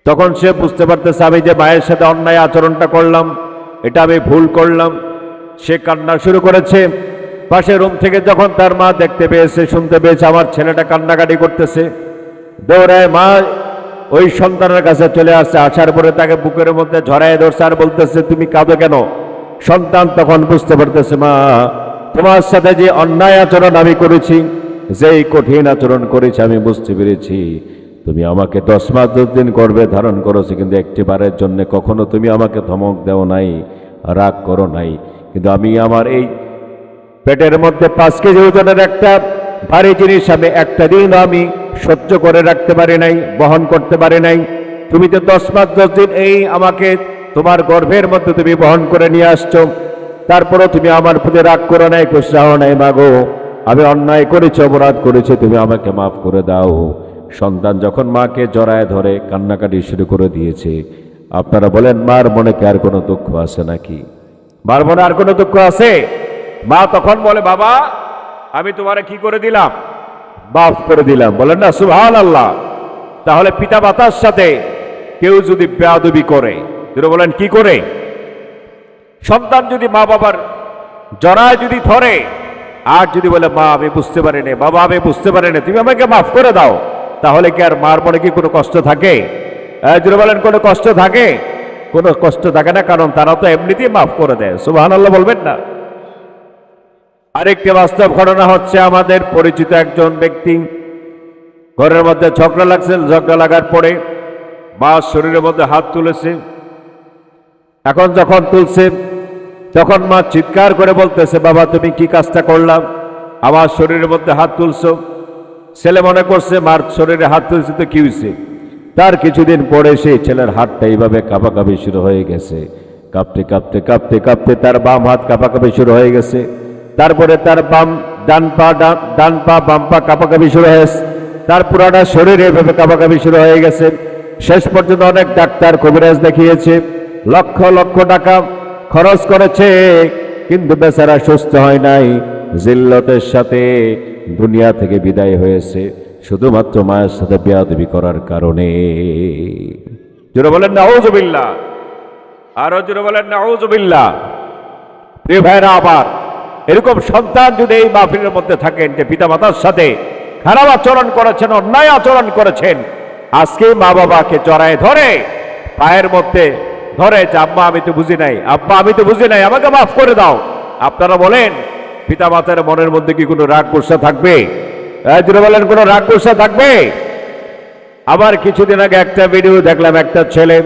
তখন সে বুঝতে পারতেছে আমি যে মায়ের সাথে অন্যায় আচরণটা করলাম, এটা আমি ভুল করলাম। সে কান্না শুরু করেছে। পাশের রুম থেকে যখন তার মা দেখতে পেয়েছে, শুনতে পেয়েছে আমার ছেলেটা কান্নাকাটি করতেছে, দৌড়ায় মা ওই সন্তানের কাছে চলে আসছে। আসার পরে তাকে বুকের মধ্যে ঝরায় ধরছে আর বলতেছে তুমি কাঁদো কেন? সন্তান তখন বুঝতে পারতেছে মা, তোমার সাথে যে অন্যায় আচরণ আমি করেছি, যেই কঠিন আচরণ করেছি আমি বুঝতে পেরেছি। তুমি আমাকে 10 মাস 10 দিন গর্ভে ধারণ করেছো, কিন্তু একটিবারের জন্য কখনো তুমি আমাকে ধমক দেও নাই, রাগ করো নাই। কিন্তু আমি আমার এই পেটের মধ্যে 5 কেজি ওজনের একটা ভারী জিনিস আমি একটা দিন আমি সহ্য করে রাখতে পারি নাই, বহন করতে পারি নাই। তুমি তো 10 মাস 10 দিন এই আমাকে তোমার গর্ভের মধ্যে তুমি বহন করে নিয়ে আসছো, তারপরও তুমি আমার প্রতি রাগ করো নাই, খুশি হও নাই। মাগো, আমি অন্যায় করেছি, অপরাধ করেছি, তুমি আমাকে মাফ করে দাও। সন্তান যখন মাকে জড়ায় ধরে কান্নাকাটি শুরু করে দিয়েছে, আপনারা বলেন মার মনে কি আর কোনো দুঃখ আছে নাকি? মার মনে আর কোনো দুঃখ আছে? মা তখন বলে বাবা আমি তোমারে কি করে দিলাম? মাফ করে দিলাম। বলেন না সুবহানাল্লাহ। তাহলে পিতা মাতার সাথে কেউ যদি বেয়াদবি করে, তিনি বলেন কি করে? সন্তান যদি মা বাবার জড়ায় যদি ধরে আর যদি বলে মা আমি বুঝতে পারিনি, বাবা আমি বুঝতে পারিনি, তুমি আমাকে মাফ করে দাও, তাহলে কি আর মার মনে কি কোনো কষ্ট থাকে? যদি বলেন কোনো কষ্ট থাকে? কোনো কষ্ট থাকে না, কারণ তারা তো এমনিতেই মাফ করে দেয়। সুবহানাল্লাহ বলবেন না? আরেকটি বাস্তব ঘটনা হচ্ছে, আমাদের পরিচিত একজন ব্যক্তি ঘরের মধ্যে ঝগড়া লাগছে। ঝগড়া লাগার পরে মা শরীরের মধ্যে হাত তুলেছে। এখন যখন তুলছে তখন মা চিৎকার করে বলতেছে বাবা তুমি কি কাজটা করলাম, আমার শরীরের মধ্যে হাত তুলছো। ছেলে মনে করছে মার শরীরে হাত তুলছে তো কি হয়েছে। তার কিছুদিন পরে সেই ছেলের হাতটা এইভাবে কাঁপাকাঁপি শুরু হয়ে গেছে। কাঁপতে কাঁপতে কাঁপতে কাঁপতে তার বাম হাত কাঁপাকাঁপি শুরু হয়ে গেছে। তারপরে তার ডান পা বাম পা কাঁপাকাঁপি শুরু হয়েছে। তার পুরাটা শরীর এভাবে কাঁপাকাঁপি শুরু হয়ে গেছে। শেষ পর্যন্ত অনেক ডাক্তার কবিরাজ দেখিয়েছে, লক্ষ লক্ষ টাকা খরচ করেছে, কিন্তু বেচারা সুস্থ হয় নাই। জিল্লতের সাথে দুনিয়া থেকে বিদায় হয়েছে, শুধুমাত্র মায়ের সাথে বেয়াদবি করার কারণে। জোরে বলেন নাউযুবিল্লাহ। আরো জোরে বলেন নাউযুবিল্লাহ। প্রিয় ভাইরা, আবার এরকম সন্তান যদি এই মাহফিলের মধ্যে থাকেন যে পিতামাতার সাথে খারাপ আচরণ করেছেন, অন্যায় আচরণ করেছেন, আজকে মা বাবাকে জড়ায় ধরে পায়ের মধ্যে ধরে যে আম্মা আমি তো বুঝি নাই, আব্বা আমি তো বুঝি নাই, আমাকে মাফ করে দাও। আপনারা বলেন পিতামাতার মনের মধ্যে কি কোনো রাগ গোসা থাকবে? যদি বলেন কোনো রাগ গোসা থাকবে? আবার কিছুদিন আগে একটা ভিডিও দেখলাম, একটা ছেলে,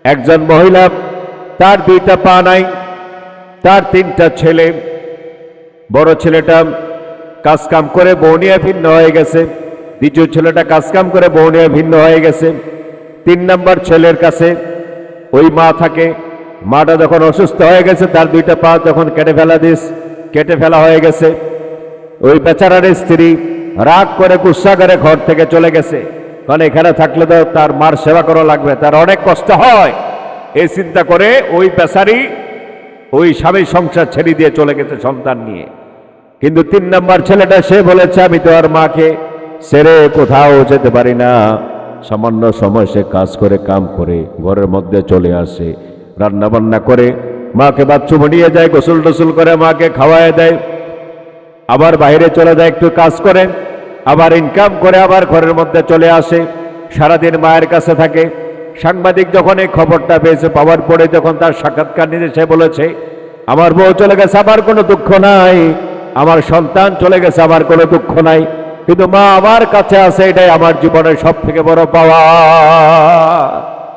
একজন মহিলা, তার 2টা পা নাই, তার 3টা ছেলে। বড় ছেলেটা কাজকাম করে বউ নিয়ে ভিন্ন হয়ে গেছে, দ্বিতীয় ছেলেটা কাজকাম করে বউ নিয়ে ভিন্ন হয়ে গেছে। 3 নম্বর ছেলের কাছে ওই মা থাকে। মাটা যখন অসুস্থ হয়ে গেছে, তার 2টা পা যখন কেটে ফেলা হয়ে গেছে, ওই বেচারার স্ত্রী রাগ করে গুসা করে ঘর থেকে চলে গেছে। কারণ এখানে থাকলে তো তার মার সেবা করা লাগবে, তার অনেক কষ্ট হয়, এই চিন্তা করে ওই বেচারি ওই স্বামী সংসার ছেড়ে দিয়ে চলে গেছে সন্তান নিয়ে। কিন্তু 3 নম্বর ছেলেটা সে বলেছে আমি তো আর মাকে ছেড়ে কোথাও যেতে পারি না। সামান্য সময় সে কাজ করে কাম করে ঘরের মধ্যে চলে আসে, রান্না বান্না করে মাকে বাথরুম নিয়ে যায়, গোসল টোসল করে মাকে খাওয়ায় দেয়, আবার বাইরে চলে যায় একটু কাজ করে, আবার ইনকাম করে আবার ঘরের মধ্যে চলে আসে, সারাদিন মায়ের কাছে থাকে। সাংবাদিক যখন এই খবরটা পেয়েছে, পাওয়ার পরে যখন তার সাক্ষাৎকার নিয়ে সে বলেছে আমার বউ চলে গেছে, আমার কোনো দুঃখ নাই, আমার সন্তান চলে গেছে, আমার কোনো দুঃখ নাই, কিন্তু মা আমার কাছে আছে, এটাই আমার জীবনের সবথেকে বড় পাওয়া।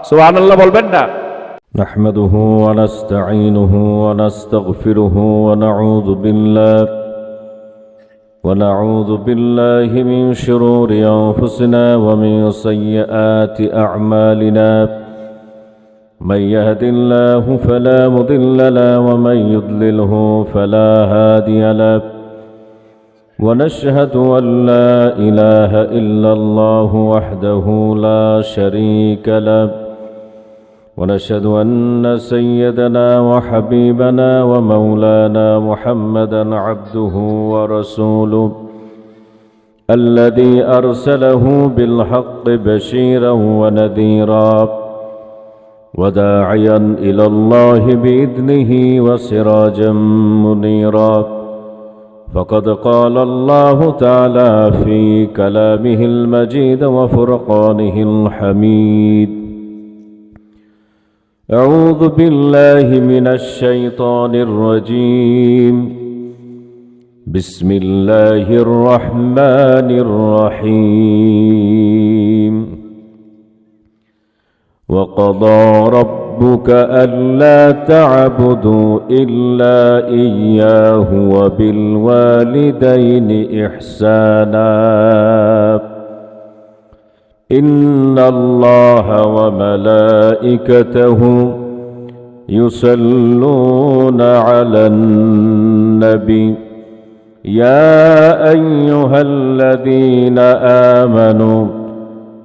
সুবহানাল্লাহ বলবেন না? নাহমাদুহু ওয়া নাস্তাঈনুহু ওয়া নাস্তাগফিরুহু ওয়া নাউযু বিল্লাহি মিন শুরুরি আনফুসিনা ওয়া মিন সাইয়্যাতি আ'মালিনা। من يهد الله فلا مضل له ومن يضلله فلا هادي له ونشهد أن لا إله إلا الله وحده لا شريك له ونشهد أن سيدنا وحبيبنا ومولانا محمدا عبده ورسوله الذي أرسله بالحق بشيرا ونذيرا وداعيا إلى الله بإذنه وسراجا منيرا فقد قال الله تعالى في كلامه المجيد وفرقانه الحميد أعوذ بالله من الشيطان الرجيم بسم الله الرحمن الرحيم وقضى ربك ألا تعبدوا إلا إياه وبالوالدين إحسانا إن الله وملائكته يصلون على النبي يا أيها الذين آمنوا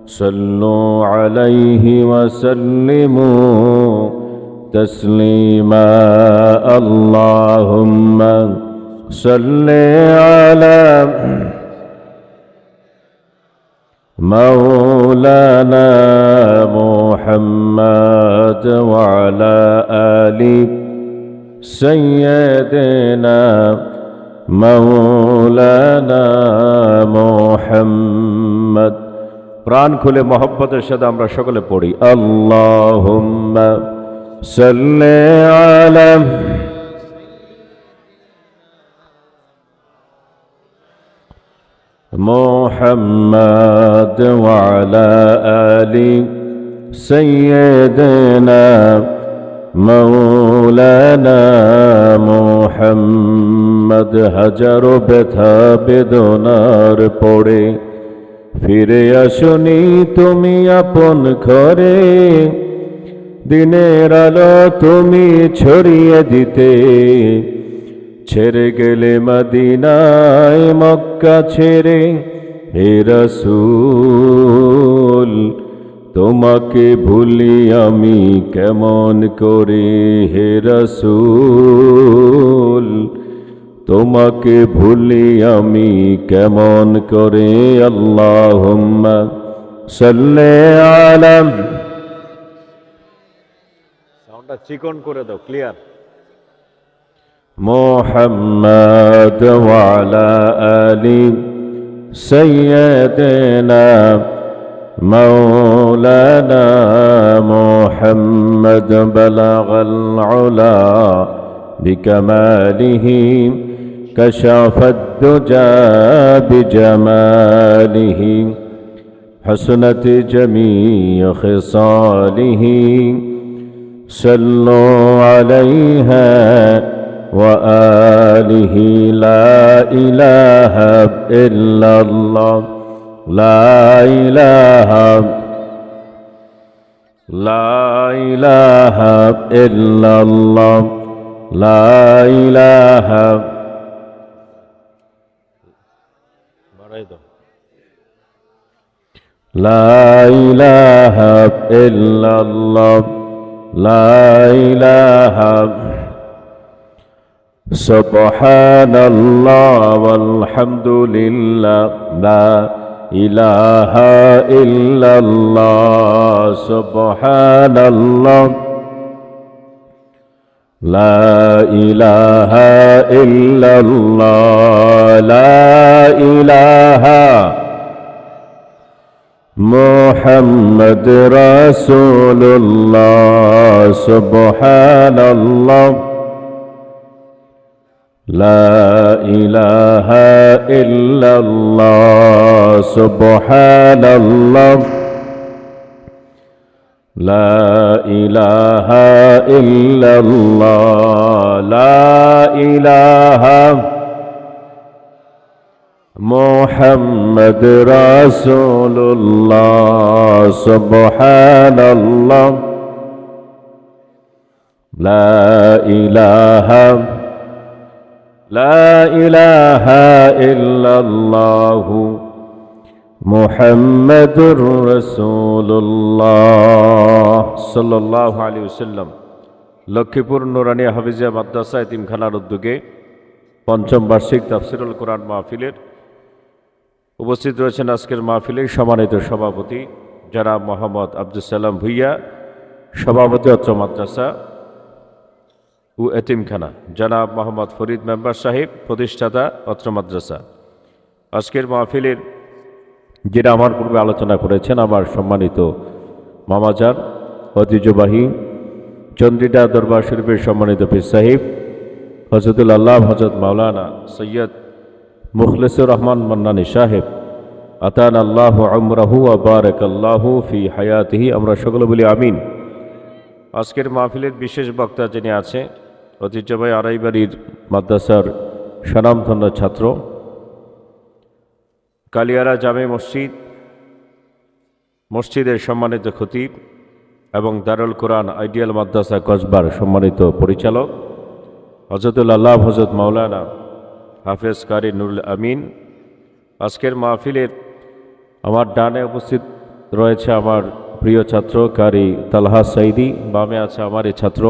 صلوا عليه وسلموا تسليما اللهم صل على مولانا محمد وعلى آل سيدنا مولانا محمد প্রাণ খুলে মহব্বতের সাথে আমরা সকলে পড়ি আল্লাহুম্মা সাল্লি আলা محمد وعلى آل سيدنا مولانا محمد হাজার ব্যথা বেদনার পড়ে ফিরে আসুনি তুমি আপন ঘরে দিনের আলো তুমি ছড়িয়ে দিতে ছেড়ে গেলে মদিনায় মক্কা ছেড়ে হে রাসূল তোমাকে ভুলি আমি কেমন করে হে রাসূল তোমাকে ভুলি আমি কেমন করে আল্লাহুম্মা সাল্লি আলা সাউন্ডটা চিকন করে দাও ক্লিয়ার محمد وعلى آل سيدنا مولانا محمد بلغ العلا بكماله كشف الدجى بجماله حسنت جميع خصاله صلوا عليها وآله لا إله إلا الله لا إله إلا الله لا إله لا إله إلا الله لا إله سبحان الله والحمد لله لا إله إلا الله سبحان الله لا إله إلا الله لا إله محمد رسول الله سبحان الله لا إله إلا الله سبحان الله لا إله إلا الله لا إله محمد رسول الله سبحان الله لا إله إلا الله মুহাম্মাদুর রাসূলুল্লাহ সাল্লাল্লাহু আলাইহি ওয়াসাল্লাম। লক্ষ্মীপুর নুরানিয়া হাফিজিয়া মাদ্রাসা এতিমখানার উদ্যোগে পঞ্চম বার্ষিক তাফসিরুল কোরআন মাহফিলের উপস্থিত রয়েছেন আজকের মাহফিলের সম্মানিত সভাপতি জনাব মোহাম্মদ আব্দুল সালাম ভুইয়া, সভাপতি অত্র মাদ্রাসা ও এতিমখানা, জনাব মোহাম্মদ ফরিদ মেম্বার সাহেব, প্রতিষ্ঠাতা অত্র মাদ্রাসা। আজকের মাহফিলের যেটা আমার পূর্বে আলোচনা করেছেন আমার সম্মানিত মামাজান, ঐতিহ্যবাহী চন্দ্রিকা দরবার শরীফের সম্মানিত পীর সাহেব হযরতুল আল্লাহ হযরত মাওলানা সৈয়দ মুখলিসুর রহমান মান্নানী সাহেব, আতান আল্লাহ আমরাহু ওয়া বারাকাল্লাহু ফি হায়াতিহি। আমরা সকলে বলি আমিন। আজকের মাহফিলের বিশেষ বক্তা যিনি আছে, ঐতিহ্যবাহী আড়াইবাড়ির মাদ্রাসার স্বনামধন্য ছাত্র, কালিয়ারা জামে মসজিদের সম্মানিত খতিব এবং দারুল কোরআন আইডিয়াল মাদ্রাসা কসবার সম্মানিত পরিচালক হযরতুল আল্লাহ হযরত মাওলানা হাফেজ কারি নুরুল আমিন। আজকের মাহফিলের আমার ডানে উপস্থিত রয়েছে আমার প্রিয় ছাত্র কারি তালহা সাইদি, বামে আছে আমার এই ছাত্র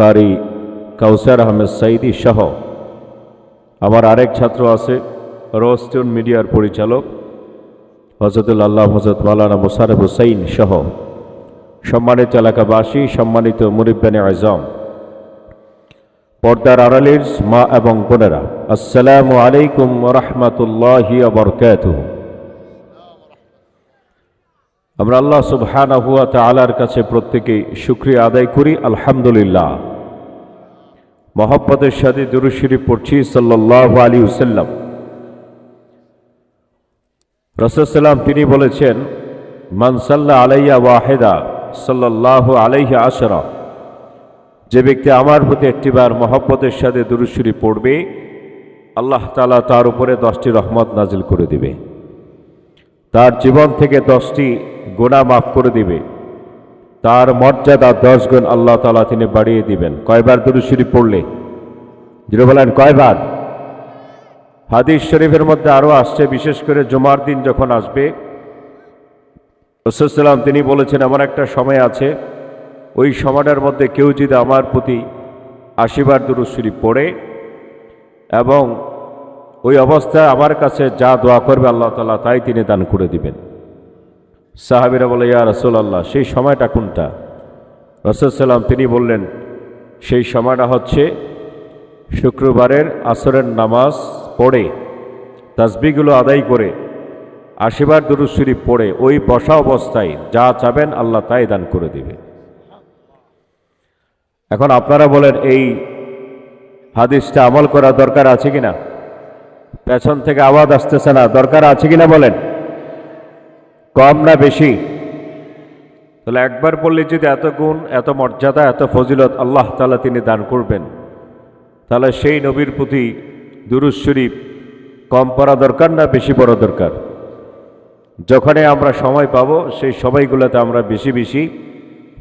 কারি কাউসার আহমেদ সাইদি সহ আমার আরেক ছাত্র আছে রোস্টন মিডিয়ার পরিচালক হযরতুল আল্লাহ হযরত মাওলানা মুশাররফ হুসাইন সহ সম্মানিত এলাকাবাসী, সম্মানিত মুরিব্বানে আজম, পর্দার আড়ালের মা এবং বোনেরা, আসসালামু আলাইকুম ওয়া রাহমাতুল্লাহি ওয়া বারাকাতুহু। আমরা আল্লাহ সুবহানাহু ওয়া তাআলার কাছে প্রত্যেকেই শুকরিয়া আদায় করি, আলহামদুলিল্লাহ। মহব্বতের সাথে দুরূদ শরীফ পড়ছি সাল্লাল্লাহু আলাইহি ওয়াসাল্লাম। রাসূল সাল্লাম তিনি বলেছেন, মান সাল্লা আলাইয়া ওয়াহিদা সাল্লাল্লাহু আলাইহি আশরা, যে ব্যক্তি আমার প্রতি একটিবার মহব্বতের সাথে দুরূদ শরীফ পড়বে, আল্লাহ তাআলা তার উপরে 10টি রহমত নাজিল করে দিবে, তার জীবন থেকে 10টি গুনাহ মাফ করে দিবে, তার মর্যাদা 10 গুণ আল্লাহ তাআলা তিনি বাড়িয়ে দিবেন। কয়বার দুরূদ শরীফ পড়লে? যিনি বলেন কয়বার? হাদিস শরীফের মধ্যে আরও আসছে, বিশেষ করে জুমার দিন যখন আসবে, রাসূল সাল্লাম তিনি বলেছেন এমন একটা সময় আছে, ওই সময়টার মধ্যে কেউ যদি আমার প্রতি 80 বার দুরূদ শরীফ পড়ে এবং ওই অবস্থায় আমার কাছে যা দোয়া করবে আল্লাহ তাআলা তাই তিনি দান করে দিবেন। সাহাবীরা বলে, ইয়া রাসূলুল্লাহ, সেই সময়টা কোনটা? রাসূল সাল্লাম তিনি বললেন, সেই সময়টা হচ্ছে শুক্রবারের আসরের নামাজ পড়ে তাসবিহগুলো আদায় করে 80 বার দুরূদ শরীফ পড়ে ওই বসা অবস্থায় যা চাবেন আল্লাহ তাই দান করে দিবে। এখন আপনারা বলেন, এই হাদিসটা আমল করা দরকার আছে কিনা? পেছন থেকে আওয়াজ আসতেছে না, দরকার আছে কিনা বলেন? কম না বেশি? তাহলে একবার পড়লে যদি এত গুণ, এত মর্যাদা, এত ফজিলত আল্লাহ তাআলা তিনি দান করবেন, তাহলে সেই নবীর প্রতি দুরূদ শরীফ কম পড়া দরকার না বেশি পড়া দরকার? যখনই আমরা সময় পাব সেই সময়গুলোতে আমরা বেশি বেশি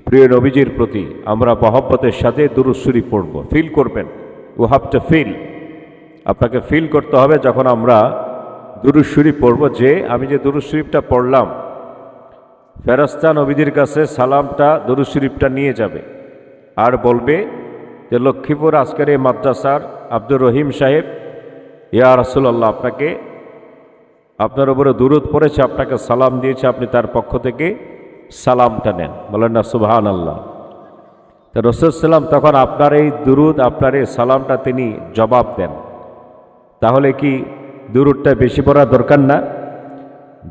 প্রিয় নবীজির প্রতি আমরা মহব্বতের সাথে দুরূদ শরীফ পড়ব। ফিল করবেন, ইউ হ্যাভ টু ফিল। আপনাকে ফিল করতে হবে যখন আমরা দুরূদ শরীফ পড়ব, যে আমি যে দুরূদ শরীফটা পড়লাম, ফেরেশতা নবীজির কাছে সালামটা দুরূদ শরীফটা নিয়ে যাবে আর বলবে যে লক্ষ্মীপুর আজকের এই মাদ্রাসার আব্দুর রহিম সাহেব, ইয়া রাসূলুল্লাহ, আপনার উপরে দুরূদ পড়েছে, আপনাকে সালাম দিয়েছে, আপনি তার পক্ষ থেকে সালামটা নেন। বলেন না সুবহানাল্লাহ। তো রাসূল সাল্লাম তখন আপনার এই দুরূদ, আপনার এই সালামটা তিনি জবাব দেন। তাহলে কি দুরূদটা বেশি পড়া দরকার না?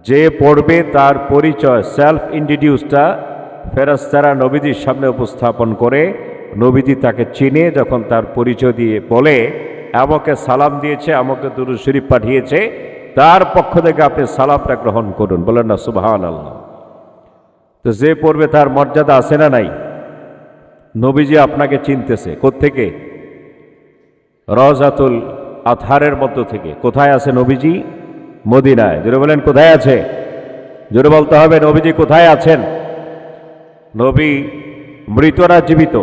যে পড়বে তার পরিচয়, সেলফ ইন্ট্রোডিউসটা ফেরেশতারা নবীজির সামনে উপস্থাপন করে, নবীজি তাকে চিনে যখন তার পরিচয় দিয়ে বলে আমাকে সালাম দিয়েছে, আমাকে দুরূদ শরীফ পাঠিয়েছে, তার পক্ষ থেকে আপনি সালামটা গ্রহণ করুন। বলেন না সুবহানাল্লাহ। তো যে পড়বে তার মর্যাদা আছে না নাই? নবীজি আপনাকে চিনতেছে কোত্থেকে? রওজাতুল আতহারের মধ্য থেকে। কোথায় আছে নবীজি? মদিনায়। জোরে বলেন কোথায় আছে? জোরে বলতে হবে, নবীজি কোথায় আছেন? নবী মৃতরা জীবিত।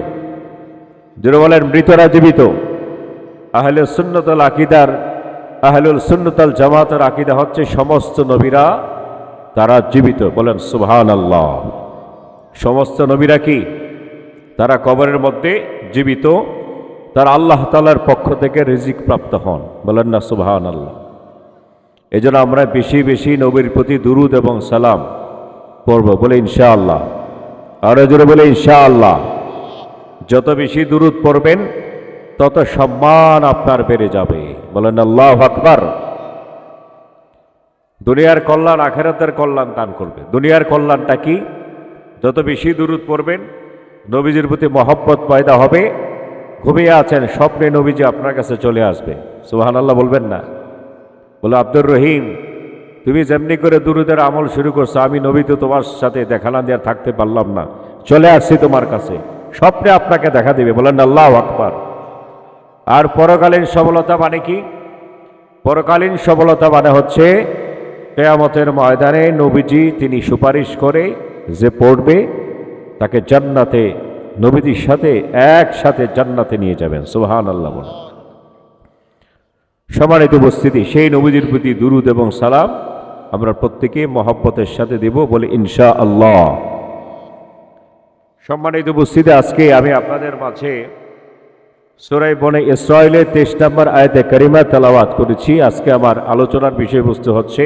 জোরে বলেন মৃতরা জীবিত। আহলে সুন্নাতুল আকীদার, আহলুল সুন্নাতুল জামাতের আকীদা হচ্ছে সমস্ত নবীরা তারা জীবিত। বলেন সুবহানাল্লাহ। সমস্ত নবীরা কি? তারা কবরের মধ্যে জীবিত, তারা আল্লাহ তাআলার পক্ষ থেকে রিজিক প্রাপ্ত হন। বলেন না সুবহানাল্লাহ। এজন্য আমরা বেশি বেশি নবীর প্রতি দুরূদ এবং সালাম পড়ব, বলে ইনশাআল্লাহ। আরো জোরে বলে ইনশাআল্লাহ। যত বেশি দুরূদ পড়বেন তত সম্মান আপনার বেড়ে যাবে, বলেন আল্লাহু আকবার। দুনিয়ার কল্যাণ আখিরাতের কল্যাণ দান করবে। দুনিয়ার কল্যাণটা কি? যত বেশি দুরূদ পড়বেন, নবীজির প্রতি মহব্বত পয়দা হবে। ঘুমিয়ে আছেন, স্বপ্নে নবীজি আপনার কাছে চলে আসবে। সুবহানাল্লাহ বলবেন না? বলে, আব্দুর রহিম, তুমি যেমনি করে দুরূদের আমল শুরু করছো, আমি নবী তো তোমার সাথে দেখা না দিয়ে থাকতে পারলাম না, চলে আসছি তোমার কাছে। স্বপ্নে আপনাকে দেখা দিবে, বলেন আল্লাহু আকবার। আর পরকালীন সফলতা মানে কি? পরকালীন সফলতা মানে হচ্ছে কিয়ামতের ময়দানে নবীজি তিনি সুপারিশ করে যে পড়বে তাকে জান্নাতে, নবীজির সাথে একসাথে জান্নাতে নিয়ে যাবেন। সুবহানাল্লাহ বলেন। সম্মানিত উপস্থিতি, সেই নবীজির প্রতি দুরূদ এবং সালাম আমরা প্রত্যেকে মহব্বতের সাথে দেব, বলে ইনশাআল্লাহ। সম্মানিত উপস্থিতি, আজকে আমি আপনাদের মাঝে সূরা বনে ইসরাঈলের 23 নম্বর আয়াতে কারিমা তেলাওয়াত করেছি। আজকে আমার আলোচনার বিষয়বস্তু হচ্ছে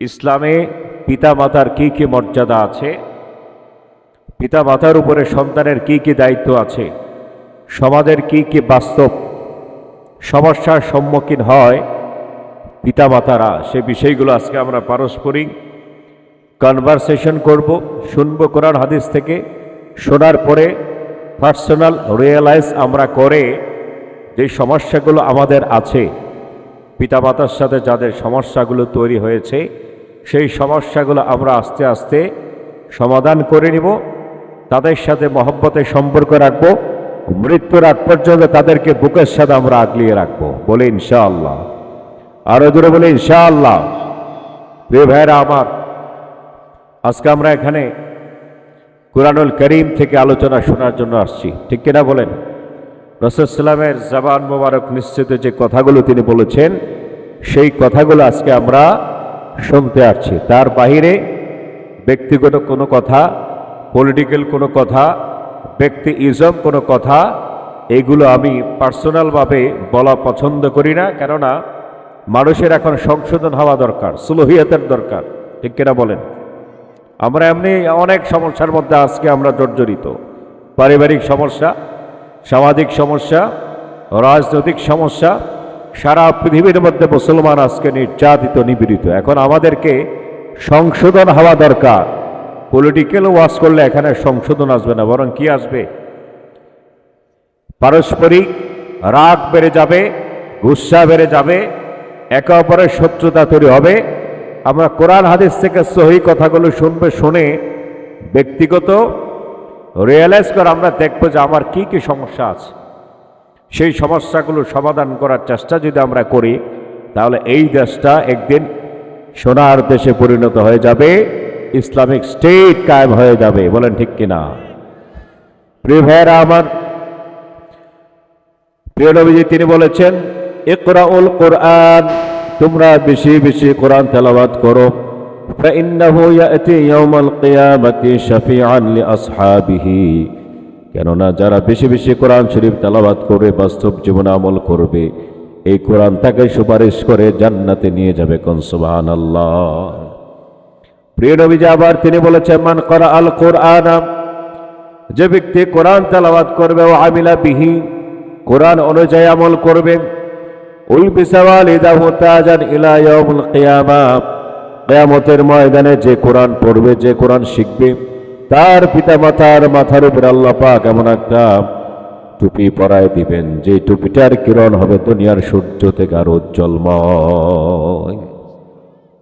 ইসলামে পিতামাতার কি কি মর্যাদা আছে, পিতামাতার উপরে সন্তানের কি কি দায়িত্ব আছে, সমাজের কি কি বাস্তব সমস্যার সম্মুখীন হয় পিতামাতারা, সে বিষয়গুলো আজকে আমরা পারস্পরিক কনভারসেশন করব, শুনব কোরআন হাদিস থেকে। শোনার পরে পার্সোনাল রিয়েলাইজ আমরা করে যে সমস্যাগুলো আমাদের আছে, পিতামাতার সাথে যাদের সমস্যাগুলো তৈরি হয়েছে, সেই সমস্যাগুলো আমরা আস্তে আস্তে সমাধান করে নিব। তাদের সাথে মহব্বতের সম্পর্ক রাখবো, মৃত্যুর আগ পর্যন্ত তাদেরকে বুকের সাথে আমরা আগলিয়ে রাখবো, বলে ইনশাআল্লাহ। আরো দূরে বলে ইনশাআল্লাহ। প্রিয় ভাইরা আমার, আজকে আমরা এখানে কুরআনুল কারীম থেকে আলোচনা শোনার জন্য আসছি, ঠিক কিনা বলেন? রাসূল সাল্লামের জবান মোবারক নিশ্চিত যে কথাগুলো তিনি বলেছেন, সেই কথাগুলো আজকে আমরা শুনতে আসছি। তার বাহিরে ব্যক্তিগত কোনো কথা, পলিটিক্যাল কোনো কথা, ব্যক্তি ইজম কোনো কথা, এগুলো আমি পার্সোনালভাবে বলা পছন্দ করি না। কেননা মানুষের এখন সংশোধন হওয়া দরকার, সুলহিয়তের দরকার, ঠিক কিনা বলেন? আমরা এমনি অনেক সমস্যার মধ্যে আজকে আমরা জর্জরিত। পারিবারিক সমস্যা, সামাজিক সমস্যা, রাজনৈতিক সমস্যা, সারা পৃথিবীর মধ্যে মুসলমান আজকে নির্যাতিত, নিপীড়িত। এখন আমাদেরকে সংশোধন হওয়া দরকার। পলিটিক্যাল ওয়াশ করলে এখানে সংশোধন আসবে না, বরং কি আসবে? পারস্পরিক রাগ বেড়ে যাবে, গুসা বেড়ে যাবে, একে অপরের শত্রুতা তৈরি হবে। আমরা কোরআন হাদিস থেকে সহি কথাগুলো শুনবে, শুনে ব্যক্তিগত রিয়েলাইজ করে আমরা দেখবো যে আমার কি কি সমস্যা আছে। সেই সমস্যাগুলো সমাধান করার চেষ্টা যদি আমরা করি, তাহলে এই দেশটা একদিন সোনার দেশে পরিণত হয়ে যাবে, ইসলামিক স্টেট কায়েম হয়ে যাবে, বলেন ঠিক কিনা? প্রিয় ভাইয়েরা আমার, প্রিয় নবীজি তিনি বলেছেন, ইকরাউল কোরআন, তোমরা বেশি বেশি কোরআন তেলাওয়াত করো। ফাইন্নাহু ইয়াতি ইয়াউমাল কিয়ামাতি শাফিআন লিআসহাবিহি, কেননা যারা বেশি বেশি কোরআন শরীফ তেলাওয়াত করে বাস্তব জীবনে আমল করবে, এই কোরআন তাকে সুপারিশ করে জান্নাতে নিয়ে যাবে। কোন সুবহানাল্লাহ। প্রিয় নবীজি আবার তিনি বলেছেন, মান ক্বারাআল কোরআন, যে ব্যক্তি কোরআন তেলাওয়াত করবে, ও আমিলা বিহি, কোরআন অনুযায়ী আমল করবে, উলবিসা ওয়ালিদাহু তাজান ইলা ইয়াউমিল কিয়ামাহ, কিয়ামতের ময়দানে যে কোরআন পড়বে, যে কোরআন শিখবে, তার পিতামাতার মাথার উপর আল্লাহ পাক এমন একটা টুপি পরায় দিবেন, যে টুপিটার কিরণ হবে দুনিয়ার সূর্য থেকে আরো উজ্জ্বলময়।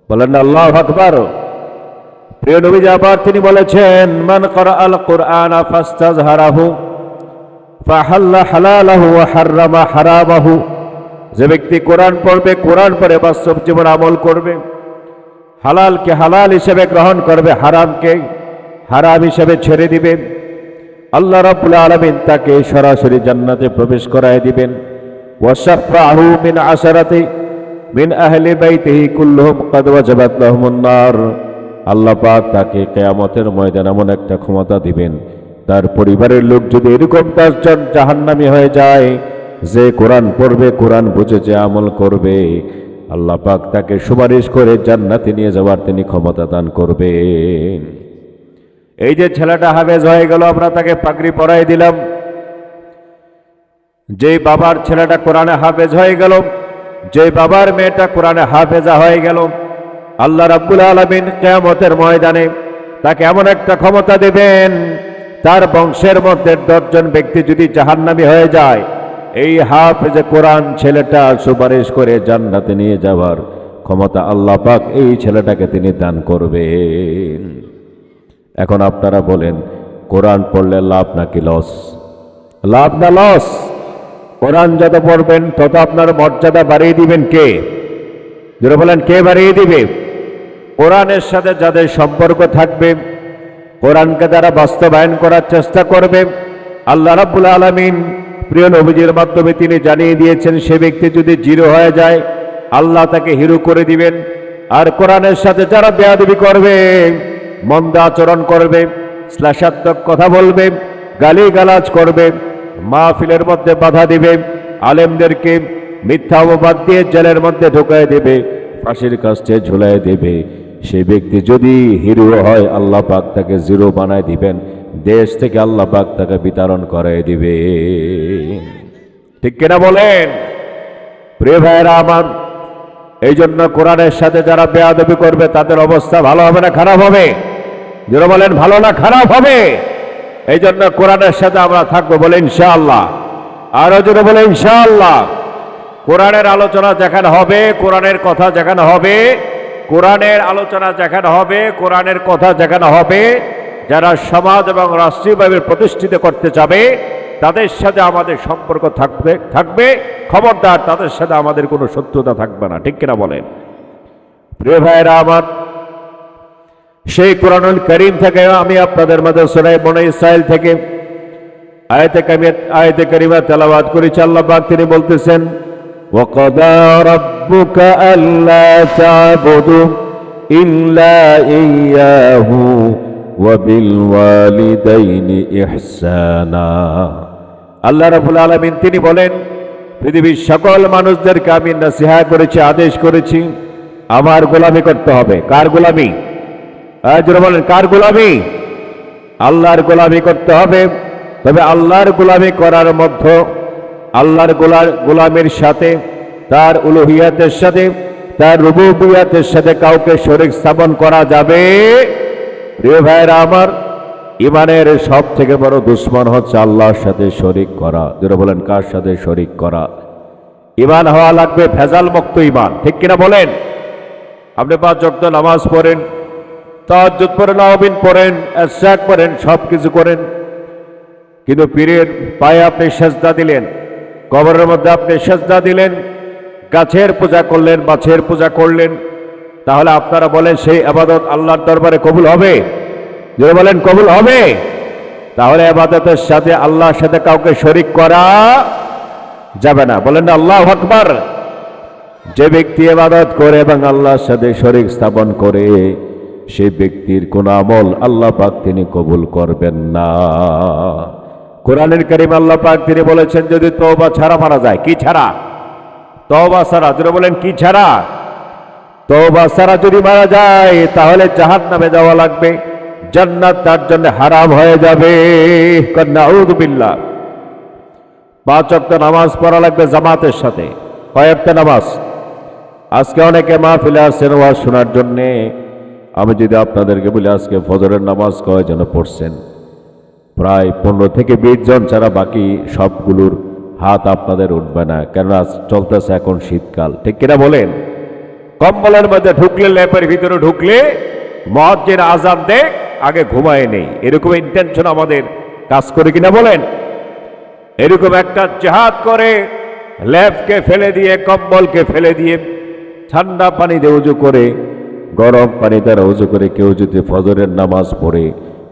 বলেন আল্লাহু আকবার। প্রিয় নবীজি আবার তিনি বলেছেন, মান ক্বারাআল কোরআন ফাস্তাযহারাহু ফাহাল্লা হালালাহু ওয়া হাররামা হারামাহু, যে ব্যক্তি কোরআন পড়বে, কোরআন পড়ে বাস্তব জীবন আমল করবে, হালালকে হালাল হিসেবে গ্রহণ করবে, হারামকে হারাম হিসেবে ছেড়ে দিবেন, আল্লাহ রাব্বুল আলামিন তাকে সরাসরি জান্নাতে প্রবেশ করায় দিবেন। ওয়া শাফাআহু মিন আশারাতি মিন আহলি বাইতিহি কুল্লুহুম ক্বাদ ওয়াজাবাত লাহুমুন নার, আল্লাহ পাক তাকে কিয়ামতের ময়দানে এমন একটা ক্ষমতা দিবেন, তার পরিবারের লোক যদি এরকম 10 জন জাহান্নামী হয়ে যায়, যে কোরআন পড়বে, কোরআন বুঝে যে আমল করবে, আল্লাহ পাক তাকে সুপারিশ করে জান্নাতে নিয়ে যাওয়ার তিনি ক্ষমতা দান করবেন। এই যে ছেলেটা হাফেজ হয়ে গেল, আমরা তাকে পাগড়ি পরাই দিলাম। যে বাবার ছেলেটা কোরআনে হাফেজ হয়ে গেল, যে বাবার মেয়েটা কোরআনে হাফেজা হয়ে গেল, আল্লাহ রাব্বুল আলামিন কিয়ামতের ময়দানে তাকে এমন একটা ক্ষমতা দেবেন, তার বংশের মধ্যে 10 জন ব্যক্তি যদি জাহান্নামী হয়ে যায়, এই হাফেজে কোরআন ছেলেটা সুপারিশ করে জান্নাতে নিয়ে যাওয়ার ক্ষমতা আল্লাহ পাক এই ছেলেটাকে তিনি দান করবেন। এখন আপনারা বলেন, কোরআন পড়লে লাভ নাকি লস? লাভ না লস? কোরআন যত পড়বেন তত আপনার মর্যাদা বাড়িয়ে দিবেন কে? যারা বলেন কে বাড়িয়ে দিবে? কোরআনের সাথে যাদের সম্পর্ক থাকবে, কোরআনকে যারা বাস্তবায়ন করার চেষ্টা করবে, আল্লাহ রাব্বুল আলামিন প্রিয় নবীজির মাধ্যমে তিনি জানিয়ে দিয়েছেন, সে ব্যক্তি যদি জিরো হয়ে যায় আল্লাহ তাকে হিরো করে দিবেন। আর কোরআনের সাথে যারা বেয়াদবি করবে, মন্দ আচরণ করবে, শ্লেষাত্মক কথা বলবে, গালিগালাজ করবে, মাহফিলের মধ্যে বাধা দিবে, আলেমদেরকে মিথ্যা অপবাদ দিয়ে জেলের মধ্যে ঢুকায় দেবে, ফাঁসির কাছে ঝুলাই দেবে, সে ব্যক্তি যদি হিরো হয় আল্লাহ পাক তাকে জিরো বানায় দিবেন, দেশ থেকে আল্লাহ পাক তাকে বিতরণ করাই দিবে। ঠিক কিনা বলেন? প্রিয় ভাইরা আমার, এই জন্য কোরআনের সাথে যারা বেয়াদবি করবে তাদের অবস্থা ভালো হবে না খারাপ হবে? যারা বলেন ভালো না খারাপ হবে? এই জন্য কোরআনের সাথে আমরা থাকবো, বলে ইনশাআল্লাহ। আরো জোরে বলে ইনশাআল্লাহ। কোরআনের আলোচনা যেখানে হবে, কোরআনের কথা যেখানে হবে, কোরআনের আলোচনা যেখানে হবে, কোরআনের কথা যেখানে হবে, যারা সমাজ এবং রাষ্ট্রীয়ভাবে প্রতিষ্ঠিত করতে চাবে তাদের সাথে আমাদের সম্পর্ক থাকবে। খবরদার, তাদের সাথে আমাদের কোনো শত্রুতা থাকবে না। ঠিক কিনা বলেন? প্রিয় ভাইরা আমার, সেই কোরআনুল কারীম থেকে আমি আপনাদের মাঝে সূরা বনী ইসরাঈল থেকে আয়াতে কারিমা তেলাওয়াত করেছি। আল্লাহ পাক তিনি বলতেছেন, وَقَضَى رَبُّكَ أَلَّا تَعْبُدُوا إِلَّا إِيَّاهُ وَبِالْوَالِدَيْنِ إِحْسَانًا। আল্লাহ রাব্বুল আলামিন তিনি বলেন, পৃথিবীর সকল মানুষদেরকে আমি নসিহত করেছি, আদেশ করেছি, আমার গোলামি করতে হবে। কার গোলামি? যারা বলেন কার গোলামি? আল্লাহর গোলামি করতে হবে। তবে আল্লাহর গোলামি করার মধ্যে আল্লাহর গোলামের সাথে, তার উলুহিয়াতের সাথে, তার রুবুবিয়াতের সাথে কাউকে শরীক স্থাপন করা যাবে? প্রিয় ভাইরা আমার, ইমানের সব থেকে বড় দুশ্মন হচ্ছে আল্লাহর সাথে শরীক করা। যারা বলেন কার সাথে শরীক করা? ইমান হওয়া লাগবে ভেজাল মুক্ত ইমান। ঠিক কিনা বলেন? আপনি 5 ওয়াক্ত নামাজ পড়েন, তাহাজ্জুদ পড়েন, নওয়াবিন পড়েন, ইশরাক পড়েন, সব কিছু করেন, কিন্তু পীরের পায়ে আপনি সেজদা দিলেন, কবরের মধ্যে আপনি সেজদা দিলেন, গাছের পূজা করলেন, মাছের পূজা করলেন, তাহলে আপনারা বলেন সেই ইবাদত আল্লাহর দরবারে কবুল হবে? যদি বলেন কবুল হবে, তাহলে ইবাদতের সাথে আল্লাহর সাথে কাউকে শরীক করা যাবে না। বলেন না আল্লাহু আকবার। যে ব্যক্তি ইবাদত করে এবং আল্লাহর সাথে শরীক স্থাপন করে, সেই ব্যক্তির কোন আমল আল্লাহ পাক তিনি কবুল করবেন না। কোরআনের কারীম আল্লাহ পাক তিনি বলেছেন, যদি তওবা ছাড়া মারা যায়। কি ছাড়া? তওবা ছাড়া। যারা বলেন কি ছাড়া? তওবা ছাড়া যদি মারা যায় তাহলে জাহান্নামে যাওয়া লাগবে, জান্নাত তার জন্য হারাম হয়ে যাবে। নাউযু বিল্লাহ। 5 ওয়াক্ত নামাজ পড়া লাগবে জামাতের সাথে। কয় ওয়াক্ত নামাজ? আজকে অনেকে মাহফিলে আসছেন ওয়াজ শোনার জন্যে। আমি যদি আপনাদেরকে বলি আজকে ফজরের নামাজ কয়জন পড়ছেন? প্রায় 15 থেকে 20 জন ছাড়া বাকি সবগুলোর হাত আপনাদের উঠবে না, কেননা চলতেছে এখন শীতকাল। ঠিক কিনা বলেন? কম্বলের মধ্যে ঢুকলে, ল্যাপের ভিতরে ঢুকলে মুয়াজ্জিন আযান দেখ, আগে ঘুমায় নেই, এরকম ইন্টেনশন আমাদের কাজ করে কিনা বলেন? এরকম একটা জিহাদ করে ল্যাপকে ফেলে দিয়ে, কম্বলকে ফেলে দিয়ে, ঠান্ডা পানি দিয়ে উজু করে, গরম পানি দ্বারা উজু করে কেউ যদি ফজরের নামাজ পড়ে,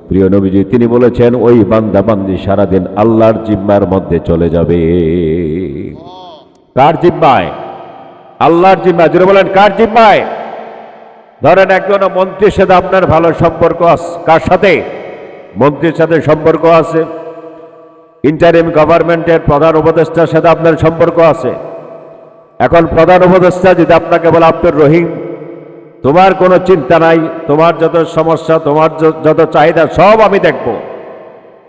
প্রিয় নবীজি তিনি বলেছেন ওই বান্দা বান্দি সারাদিন আল্লাহর জিম্মার মধ্যে চলে যাবে। কার জিম্মায়? আল্লাহর জিম্মায়। জোরে বলেন কার জিম্মায়? ধরেন একজন মন্ত্রীর সাথে আপনার ভালো সম্পর্ক আছে। কার সাথে? মন্ত্রীর সাথে সম্পর্ক আছে। ইন্টারিম গভর্নমেন্টের প্রধান উপদেষ্টার সাথে আপনার সম্পর্ক আছে। এখন প্রধান উপদেষ্টা যদি আপনাকে বলে আব্দুর রহিম, তোমার কোনো চিন্তা নাই, তোমার যত সমস্যা, তোমার যত চাহিদা সব আমি দেখব,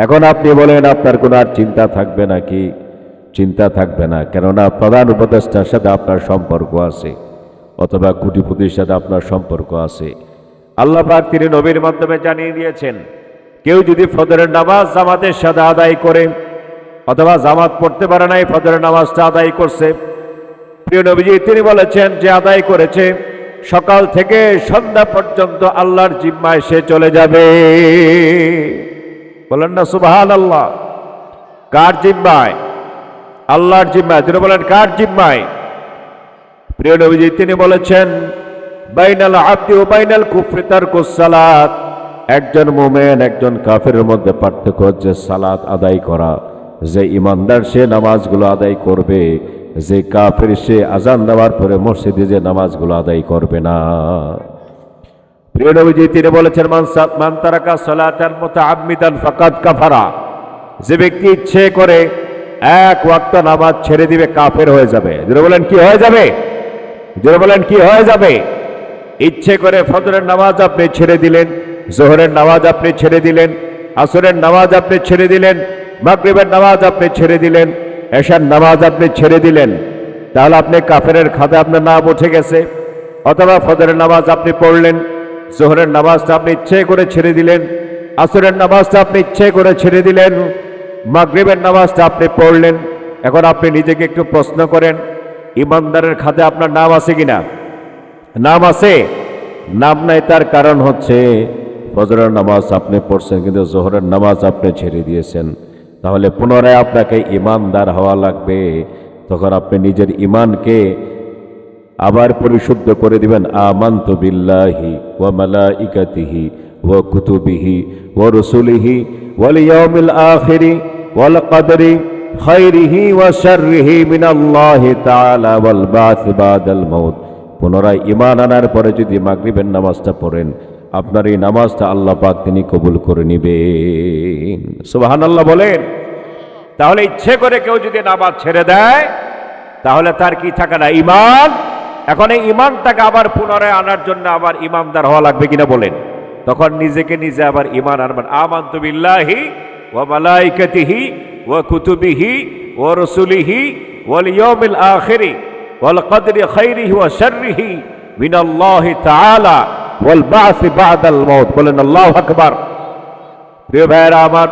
এখন আপনি বলেন আপনার কোনো আর চিন্তা থাকবে নাকি? চিন্তা থাকবে না, কেননা প্রধান উপদেষ্টার সাথে আপনার সম্পর্ক আছে, অথবা কোটিপতির সাথে আপনার সম্পর্ক আছে। আল্লাহ পাক তিনি নবীর মাধ্যমে জানিয়ে দিয়েছেন, কেউ যদি ফজরের নামাজ জামাতের সাথে আদায় করে, অথবা জামাত পড়তে পারে নাই, ফজরের নামাজটা আদায় করছে, প্রিয় নবীজি তিনি বলেছেন যে আদায় করেছে, সকাল থেকে সন্ধ্যা পর্যন্ত আল্লাহর জিম্মায় সে চলে যাবে। বলেন না সুবহানাল্লাহ। কার জিম্মায়? আল্লাহর জিম্মায়। তিনি বলেন কার জিম্মায়? প্রিয় নবীজি তিনি বলেছেন, বাইনাল আবদি ওয়া বাইনাল কুফরি তারকুস সালাত। একজন মুমিন একজন কাফেরের মধ্যে পার্থক্য হচ্ছে সালাত আদায় করা। যে ইমানদার সে নামাজগুলো আদায় করবে, যে কাফের সে আজান দেওয়ার পরে মসজিদে যে নামাজগুলো আদায় করবে না। প্রিয় নবীজি তিনি বলেছেন, মান তারাকা সালাতান মুতাআম্মিদান ফাকাদ কাফারা। যে ব্যক্তি ইচ্ছে করে এক ওয়াক্ত নামাজ ছেড়ে দিবে, কাফের হয়ে যাবে। যারা বলেন কি হয়ে যাবে? যারা বলেন কি হয়ে যাবে? ইচ্ছে করে ফজরের নামাজ আপনি ছেড়ে দিলেন, জোহরের নামাজ আপনি ছেড়ে দিলেন, আসরের নামাজ আপনি ছেড়ে দিলেন, মাগরিবের নামাজ আপনি ছেড়ে দিলেন, এশার নামাজ আপনি ছেড়ে দিলেন, তাহলে আপনি কাফেরের খাতে আপনার নাম উঠে গেছে। অথবা ফজরের নামাজ আপনি পড়লেন, জোহরের নামাজটা আপনি ইচ্ছে করে ছেড়ে দিলেন, আসরের নামাজটা আপনি ইচ্ছে করে ছেড়ে দিলেন, মাগরিবের নামাজটা আপনি পড়লেন। এখন আপনি নিজেকে একটু প্রশ্ন করেন, ইমানদারের খাতে আপনার নাম আছে কিনা? নাম আছে? নাম নাই, তার কারণ হচ্ছে ফজরের নামাজ আপনি পড়ছেন কিন্তু জোহরের নামাজ আপনি ছেড়ে দিয়েছেন। তাহলে পুনরায় আপনাকে ইমানদার হওয়া লাগবে। তখন আপনি নিজের ইমানকে আবার পরিশুদ্ধ করে দিবেন। আমানতু বিল্লাহি ওয়া মালাইকাতিহি ওয়া কুতুবিহি ওয়া রুসুলিহি ওয়াল ইয়াউমিল আখিরি ওয়াল কদরি খাইরিহি ওয়া শাররিহি মিনাল্লাহি তাআলা ওয়াল বা'থ বাদাল মাউত। পুনরায় ঈমান আনার পরে যদি মাগরিবের নামাজটা পড়েন, আপনার এই নামাজটা আল্লাহ পাক তিনি কবুল করে নেবেন। সুবহানাল্লাহ বলেন। তাহলে ইচ্ছে করে কেউ যদি নামাজ ছেড়ে দেয়, তাহলে তার কি থাকে না? ঈমান। এখন এই ঈমানটাকে আবার পুনরায় আনার জন্য আবার ঈমানদার হওয়া লাগবে কিনা বলেন? তখন নিজেকে নিজে আবার ঈমান আনবেন। আমানতু বিল্লাহি ওয়া মালাইকাতিহি ওয়া কুতুবিহি ওয়া রাসূলিহি ওয়াল ইয়াউমিল আখিরি ওয়াল কদরি খাইরিহি ওয়া শাররিহি মিনাল্লাহি তাআলা ওয়াল বা'থ বা'দাল মাউত। বলেন আল্লাহু আকবার। প্রিয় ভাইরা আমার,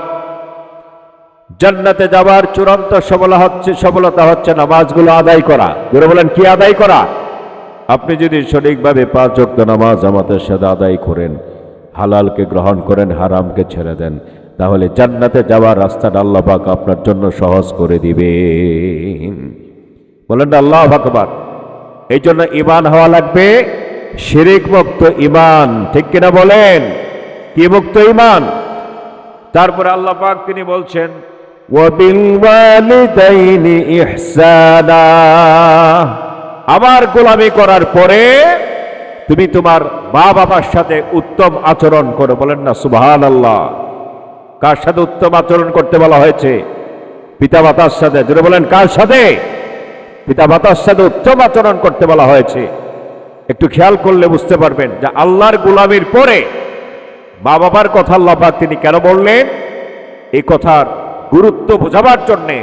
জান্নাতে যাওয়ার চূড়ান্ত সফলতা হচ্ছে নামাজগুলো আদায় করা। যারা বলেন কি আদায় করা? আপনি যদি সঠিকভাবে 5 ওয়াক্ত নামাজ জামাতের সাথে আদায় করেন, হালালকে গ্রহণ করেন, হারামকে ছেড়ে দেন, তাহলে জান্নাতে যাওয়ার রাস্তাটা আল্লাহ পাক আপনার জন্য সহজ করে দিবেন। বলেন আল্লাহু আকবার। এই জন্য ঈমান হওয়া লাগবে শিরিক মুক্ত ঈমান। ঠিক কিনা বলেন? কি মুক্ত ঈমান? তারপরে আল্লাহ পাক তিনি বলছেন, ওয়াবিল ওয়ালিদাইনি ইহসানা। আমার গোলামি করার পরে তুমি তোমার মা বাবার সাথে উত্তম আচরণ করো। বলেন না সুবহানাল্লাহ। কার সাথে উত্তম আচরণ করতে বলা হয়েছে? পিতা মাতার সাথে। যারা বলেন কার সাথে? পিতা মাতার সাথে উত্তম আচরণ করতে বলা হয়েছে। একটু খেয়াল করলে বুঝতে পারবেন যে আল্লাহর গোলামির পরে মা বাবার কথা আল্লাহ পাক তিনি কেন বললেন? এই কথার গুরুত্ব বোঝাবার জন্যে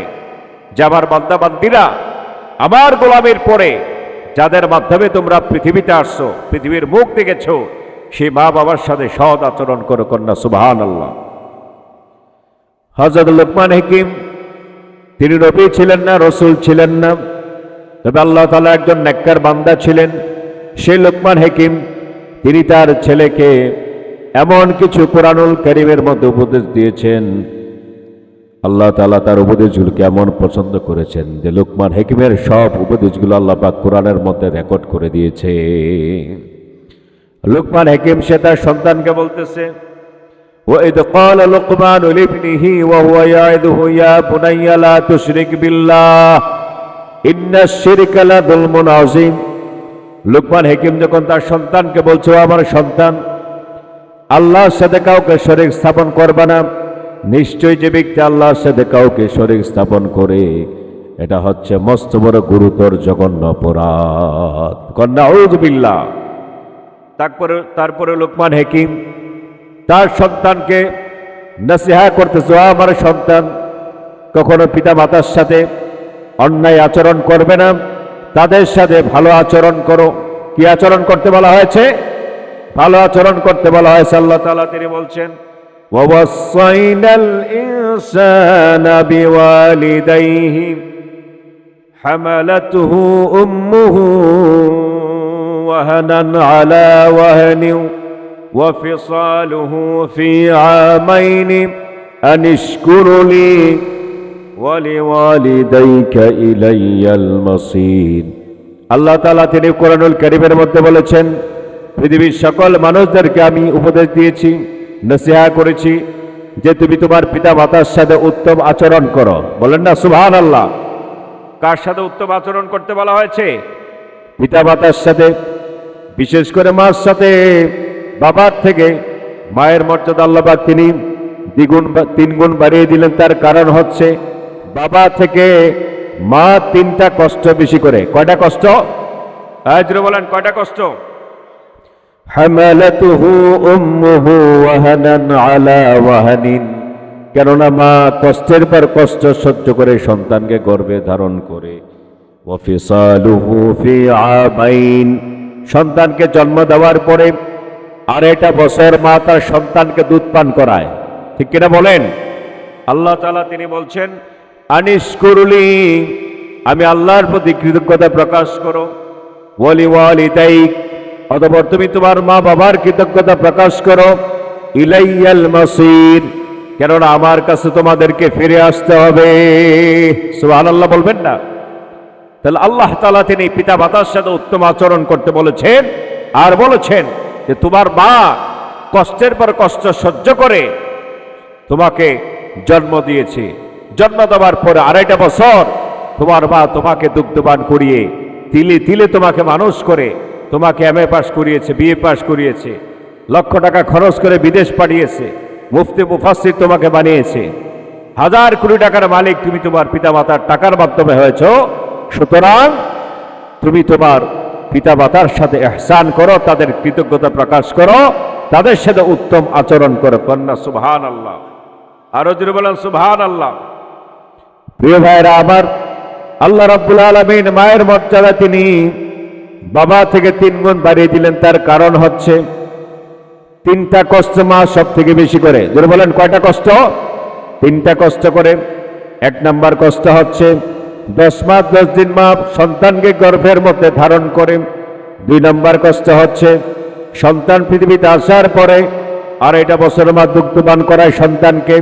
যে আমার বান্দা বান্দিরা, আমার গোলামির পরে যাদের মাধ্যমে তোমরা পৃথিবীতে আসছো, পৃথিবীর মুখ দেখেছো, সেই মা বাবার সাথে সৎ আচরণ করো। কন্যা সুবহানাল্লাহ। হযরত লুকমান হাকিম তিনি নবী ছিলেন না, রসুল ছিলেন না, তবে আল্লাহ তাআলা একজন নেককার বান্দা ছিলেন। সেই লুকমান হাকিম তিনি তার ছেলেকে এমন কিছু কোরআনুল কারীমের মধ্যে উপদেশ দিয়েছেন, আল্লাহ তাআলা তার উপদেশগুলোকে এমন পছন্দ করেছেন যে লুকমান হাকিমের সব উপদেশগুলো আল্লাহ পাক কোরআনের মধ্যে রেকর্ড করে দিয়েছে। লুকমান হাকিম সে তার সন্তানকে বলতেছে, وَإِذْ قَالَ لُقْمَانُ لِابْنِهِ وَهُوَ يَعِظُهُ يَا بُنَيَّ لَا تُشْرِكْ بِاللَّهِ إِنَّ الشِّرْكَ لَظُلْمٌ عَظِيمٌ। লুকমান হাকিম যখন তার সন্তানকে বলছে, আমার সন্তান, আল্লাহর সাথে কাউকে শরীক স্থাপন করবে না। নিশ্চয়ই যে ব্যক্তি আল্লাহর সাথে কাউকে শরীক স্থাপন করে এটা হচ্ছে মস্ত বড় গুরুতর জঘন্য অপরাধ। কন্যা আউযু বিল্লাহ। তারপরে লোকমান হাকিম তার সন্তানকে নসিহত করতেছে, আমার সন্তান কখনো পিতা মাতার সাথে অন্যায় আচরণ করবে না, তাদের সাথে ভালো আচরণ করো। কি আচরণ করতে বলা হয়েছে? ভালো আচরণ করতে বলা হয়েছে। আল্লাহ তাআলা তিনি বলছেন, ওয়াসাইনাল ইনসানা বিওয়ালিদাইহি হামালাতুহু উম্মুহু ওয়াহানান আলা ওয়াহনিন ওয়া ফিসালুহু ফি আমাইনি আনিশকুরু লি ওয়া লিওয়ালিদাইকা ইলাইয়াল মাসির। আল্লাহ তাআলা তিনি কোরআনুল কারীমের মধ্যে বলেছেন, পৃথিবীর সকল মানুষদেরকে আমি উপদেশ দিয়েছি, নসিহত করেছি যে তুমি তোমার পিতা মাতার সাথে উত্তম আচরণ করো। বলেন না সুবহানাল্লাহ। কার সাথে উত্তম আচরণ করতে বলা হয়েছে? পিতা মাতার সাথে, বিশেষ করে মার সাথে। বাবার থেকে মায়ের মর্যাদা আল্লাহ পাক তিনি তিন গুণ বাড়িয়ে দিলেন। তার কারণ হচ্ছে বাবা থেকে মা 3টা কষ্ট বেশি করে। কয়টা কষ্ট? আজরে বলেন কয়টা কষ্ট? হামালাতুহু উম্মুহু ওয়াহানান আলা ওয়াহানিন, কেননা মা কষ্টের পর কষ্ট সহ্য করে সন্তানকে গর্ভে ধারণ করে। ওয়া ফিসালুহু ফি আমাইন, সন্তানকে জন্ম দেওয়ার পরে 2.5 বছর মা তার সন্তানকে দুধ পান করায়। ঠিক কিনা বলেন? আল্লাহ তাআলা তিনি বলছেন, আনিশকুরুলি, আমি আল্লাহর প্রতি কৃতজ্ঞতা প্রকাশ করো। ওয়ালি ওয়ালিদাইক, অতঃপর তুমি তোমার মা বাবার কৃতজ্ঞতা প্রকাশ করো। ইলাইয়াল মাসির, কেননা আমার কাছে তোমাদেরকে ফিরে আসতে হবে। সুবহানাল্লাহ বলবেন না? তাহলে আল্লাহ তাআলা তিনি পিতা মাতার সাথে উত্তম আচরণ করতে বলেছেন, আর বলেছেন যে তোমার মা কষ্টের পর কষ্ট সহ্য করে তোমাকে জন্ম দিয়েছে। জন্ম দেওয়ার পরে 2.5 বছর তোমার মা তোমাকে দুগ্ধপান করিয়ে তিলে তিলে তোমাকে মানুষ করে তোমাকে MA পাস করিয়েছে, BA পাস করিয়েছে, লক্ষ টাকা খরচ করে বিদেশ পাঠিয়েছে, মুফতি মুফাসসির তোমাকে বানিয়েছে, হাজার কোটি টাকার মালিক তুমি তোমার পিতামাতার টাকার মাধ্যমে হয়েছ। সুতরাং তুমি তোমার পিতামাতার সাথে ইহসান করো, তাদের কৃতজ্ঞতা প্রকাশ করো, তাদের সাথে উত্তম আচরণ করো। কন্যা সুবহানাল্লাহ। আরো জোরে বলেন সুবহানাল্লাহ। প্রিয় ভাইরা আমার, আল্লাহ রাব্বুল আলামিন মায়ের মর্যাদা তিনি বাবা থেকে 3 গুণ বাড়িয়ে দিলেন। তার কারণ হচ্ছে 3টা কষ্ট মা সব থেকে বেশি করে। জোরে বলেন কয়টা কষ্ট? 3টা কষ্ট করে। 1 নাম্বার কষ্ট হচ্ছে 10 মাস 10 দিন মা সন্তানকে গর্ভের মধ্যে ধারণ করে। 2 নাম্বার কষ্ট হচ্ছে সন্তান পৃথিবীতে আসার পরে 2.5 বছর মা দুগ্ধপান করায় সন্তানকে।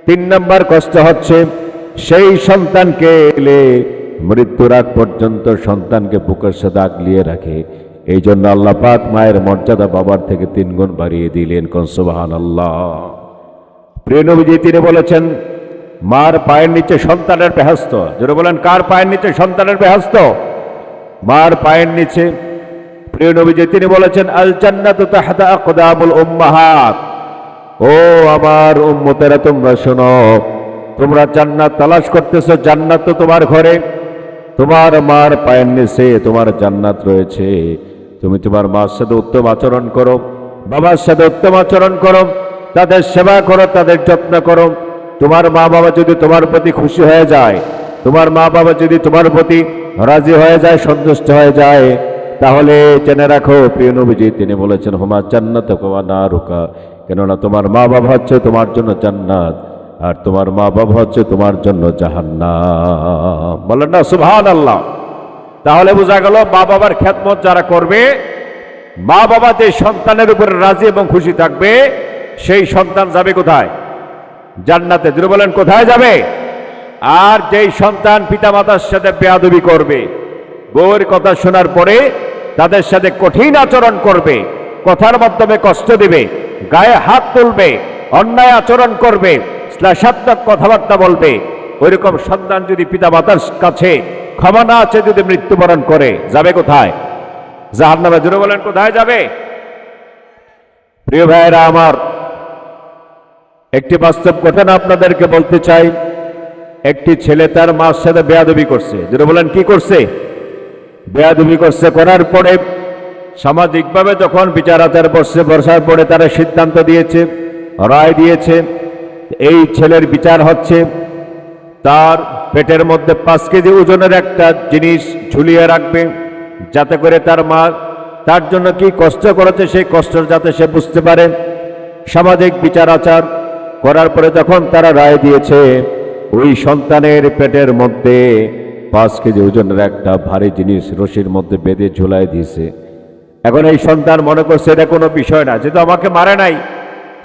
3 নাম্বার কষ্ট হচ্ছে সেই সন্তানকে মৃত্যুর আগ পর্যন্ত সন্তানকে বুকের সাথে আগলিয়ে রাখে। এই জন্য আল্লাহ পাক মায়ের মর্যাদা বাবার থেকে 3 গুণ বাড়িয়ে দিলেন। কোন সুবহানাল্লাহ। প্রিয় নবীজি তিনি বলেছেন, মার পায়ের নিচে সন্তানের বেহেশত। যারা বলেন কার পায়ের নিচে সন্তানের বেহেশত? মার পায়ের নিচে। প্রিয় নবীজি তিনি বলেছেন, আল জান্নাতু তাহতা আকদামুল উম্মাহাত। ও আমার উম্মতেরা তোমরা শোনো, তোমরা জান্নাত তালাশ করতেছো, জান্নাত তো তোমার ঘরে, তোমার মার পায়ের নিচে তোমার জান্নাত রয়েছে। তুমি তোমার মার সাথে উত্তম আচরণ করো, বাবার সাথে উত্তম আচরণ করো, তাদের সেবা করো, তাদের যত্ন করো। তোমার মা বাবা যদি তোমার প্রতি খুশি হয়ে যায়, তোমার মা বাবা যদি তোমার প্রতি রাজি হয়ে যায়, সন্তুষ্ট হয়ে যায়, তাহলে জেনে রাখো প্রিয় নবীজি তিনি বলেছেন, হুমা জান্নাত ওয়া নারুকা, কেননা তোমার মা বাবা হচ্ছে তোমার জন্য জান্নাত, আর তোমার মা বাবা হচ্ছে তোমার জন্য জাহান্নাম। বলেন না সুবহানাল্লাহ। তাহলে বোঝা গেল মা বাবার খেদমত যারা করবে, মা বাবা যে সন্তানের উপরে রাজি এবং খুশি থাকবে, সেই সন্তান যাবে কোথায়? জান্নাতে। যদি বলেন কোথায় যাবে? আর যেই সন্তান পিতামাতার সাথে বেয়াদবি করবে, বউয়ের কথা শোনার পরে তাদের সাথে কঠিন আচরণ করবে, কথার মাধ্যমে কষ্ট দিবে, গায়ে হাত তুলবে, অন্যায় আচরণ করবে, শ্লেষাত্মক কথাবার্তা বলবে, ওইরকম সন্তান যদি পিতামাতার কাছে ক্ষমা না আছে যদি মৃত্যুবরণ করে, যাবে কোথায়? জাহান্নামে। জোরে বলেন কোথায় যাবে? প্রিয় ভাইয়েরা আমার, একটি বাস্তব ঘটনা আপনাদেরকে বলতে চাই। একটি ছেলে তার মার সাথে বেয়াদবি করছে, যেটা বলেন কি করছে, বেয়াদবি করছে। করার পরে সামাজিকভাবে যখন বিচার আচার বসার পরে তারা সিদ্ধান্ত দিয়েছে, রায় দিয়েছে, এই ছেলের বিচার হচ্ছে তার পেটের মধ্যে 5 কেজি ওজনের একটা জিনিস ঝুলিয়ে রাখবে, যাতে করে তার মা তার জন্য কি কষ্ট করেছে সেই কষ্ট যাতে সে বুঝতে পারে। সামাজিক বিচার আচার করার পরে যখন তারা রায় দিয়েছে, ওই সন্তানের পেটের মধ্যে 5 কেজি ওজনের একটা ভারী জিনিস রশির মধ্যে বেঁধে ঝুলাই দিয়েছে। এখন এই সন্তান মনে করছে এটা কোনো বিষয় না, যেহেতু আমাকে মারে নাই,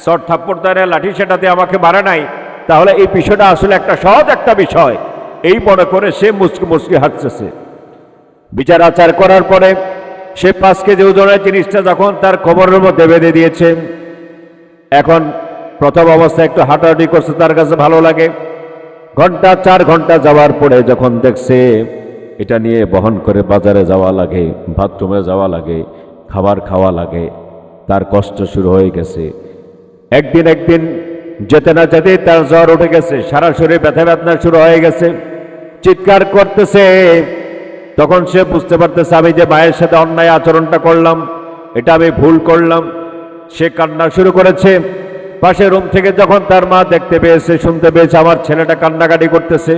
চট থাপ্পড় দ্বারা লাঠি সেটাতে আমাকে মারে নাই, তাহলে এই বিষয়টা আসলে একটা সহজ একটা বিষয়, এই মনে করে সে মুচকি মুচকি হাসতেছে। বিচার আচার করার পরে সে 5 কেজি ওজনের জিনিসটা যখন তার কোমরের মধ্যে বেঁধে দিয়েছে, এখন প্রথম অবস্থায় একটু হাঁটাহাঁটি করছে, তার কাছে ভালো লাগে। 4 ঘন্টা যাওয়ার পরে যখন দেখছে এটা নিয়ে বহন করে বাজারে যাওয়া লাগে, বাথরুমে যাওয়া লাগে, খাবার খাওয়া লাগে, তার কষ্ট শুরু হয়ে গেছে। একদিন যেতে না যেতেই তার জ্বর উঠে গেছে, সারা শরীরে ব্যথা বেদনা শুরু হয়ে গেছে, চিৎকার করতেছে। তখন সে বুঝতে পারতেছে আমি যে মায়ের সাথে অন্যায় আচরণটা করলাম, এটা আমি ভুল করলাম। সে কান্না শুরু করেছে। পাশের রুম থেকে যখন তার মা দেখতে পেয়েছে, শুনতে পেয়েছে আমার ছেলেটা কান্নাকাটি করতেছে,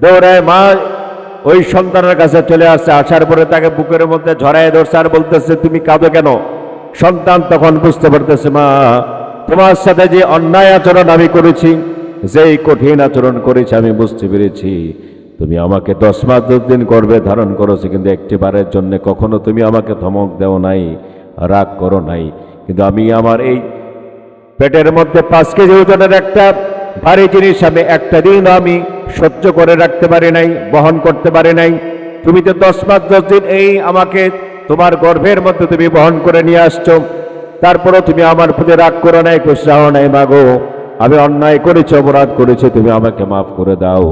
দৌড়ায় মা ওই সন্তানের কাছে চলে আসছে। আসার পরে তাকে বুকের মধ্যে ঝরায় ধরছে আর বলতেছে তুমি কাঁদো কেন? সন্তান তখন বুঝতে পারতেছে মা তোমার সাথে যে অন্যায় আচরণ আমি করেছি, যেই কঠিন আচরণ করেছি আমি বুঝতে পেরেছি। তুমি আমাকে 10 মাস 10 দিন গর্ভে ধারণ করেছো, কিন্তু একটি বারের জন্য কখনো তুমি আমাকে ধমক দেও নাই, রাগ করো নাই। কিন্তু আমি আমার এই পেটের মধ্যে 5 কেজি ওজনের একটা ভারী জিনিস আমি একটা দিন আমি সহ্য করে রাখতে পারি নাই, বহন করতে পারি নাই। তুমি তো 10 মাস 10 দিন এই আমাকে তোমার গর্ভের মধ্যে তুমি বহন করে নিয়ে আসছো, তারপরও তুমি আমার প্রতি রাগ করো নাই, কুৎসাহ নাই। মাগো আমি অন্যায় করেছি, অপরাধ করেছি, তুমি আমাকে মাফ করে দাও।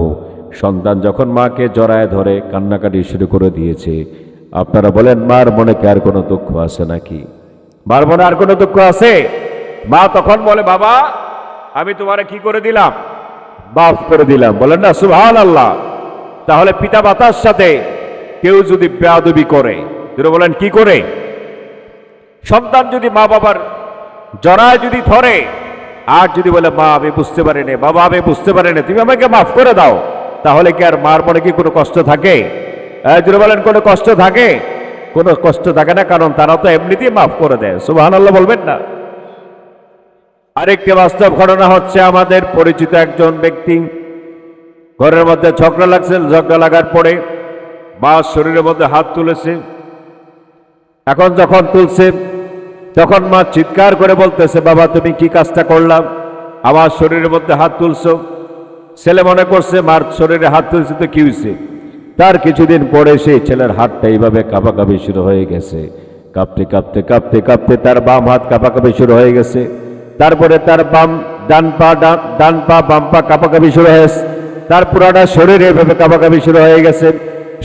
সন্তান যখন মাকে জড়ায় ধরে কান্নাকাটি শুরু করে দিয়েছে, আপনারা বলেন মার মনে কি আর কোনো দুঃখ আছে নাকি? মার মনে আর কোনো দুঃখ আছে? মা তখন বলে বাবা আমি তোমারে কি করে দিলাম? মাফ করে দিলাম। বলেন না সুবহানাল্লাহ। তাহলে পিতা মাতার সাথে কেউ যদি বেয়াদবি করে, তিনি বলেন কি করে? সন্তান যদি মা বাবার জড়ায় যদি ধরে আর যদি বলে মা আমি বুঝতে পারিনি, বাবা আমি বুঝতে পারিনি, তুমি আমাকে মাফ করে দাও, তাহলে কি আর মার মনে কি কোনো কষ্ট থাকে? যদি বলেন কোনো কষ্ট থাকে? কোনো কষ্ট থাকে না, কারণ তারা তো এমনিতেই মাফ করে দেয়। সুবহানাল্লাহ বলবেন না? আরেকটি বাস্তব ঘটনা হচ্ছে আমাদের পরিচিত একজন ব্যক্তি ঘরের মধ্যে ঝগড়া লাগছে, ঝগড়া লাগার পরে মা শরীরের মধ্যে হাত তুলেছে। এখন যখন তুলছে তখন মা চিৎকার করে বলতেছে বাবা তুমি কি কাজটা করলাম, আমার শরীরের মধ্যে হাত তুলছো। ছেলে মনে করছে মার শরীরে হাত তুলছে তো কি হয়েছে। তার কিছুদিন পরে সেই ছেলের হাতটা এইভাবে কাঁপাকাঁপি শুরু হয়ে গেছে, কাঁপতে কাঁপতে কাঁপতে কাঁপতে তার বাম হাত কাঁপাকাঁপি শুরু হয়ে গেছে। তারপরে তার ডান পা বাম পা কাঁপাকাঁপি শুরু হয়েছে, তার পুরাটা শরীরে এভাবে কাঁপাকাঁপি শুরু হয়ে গেছে।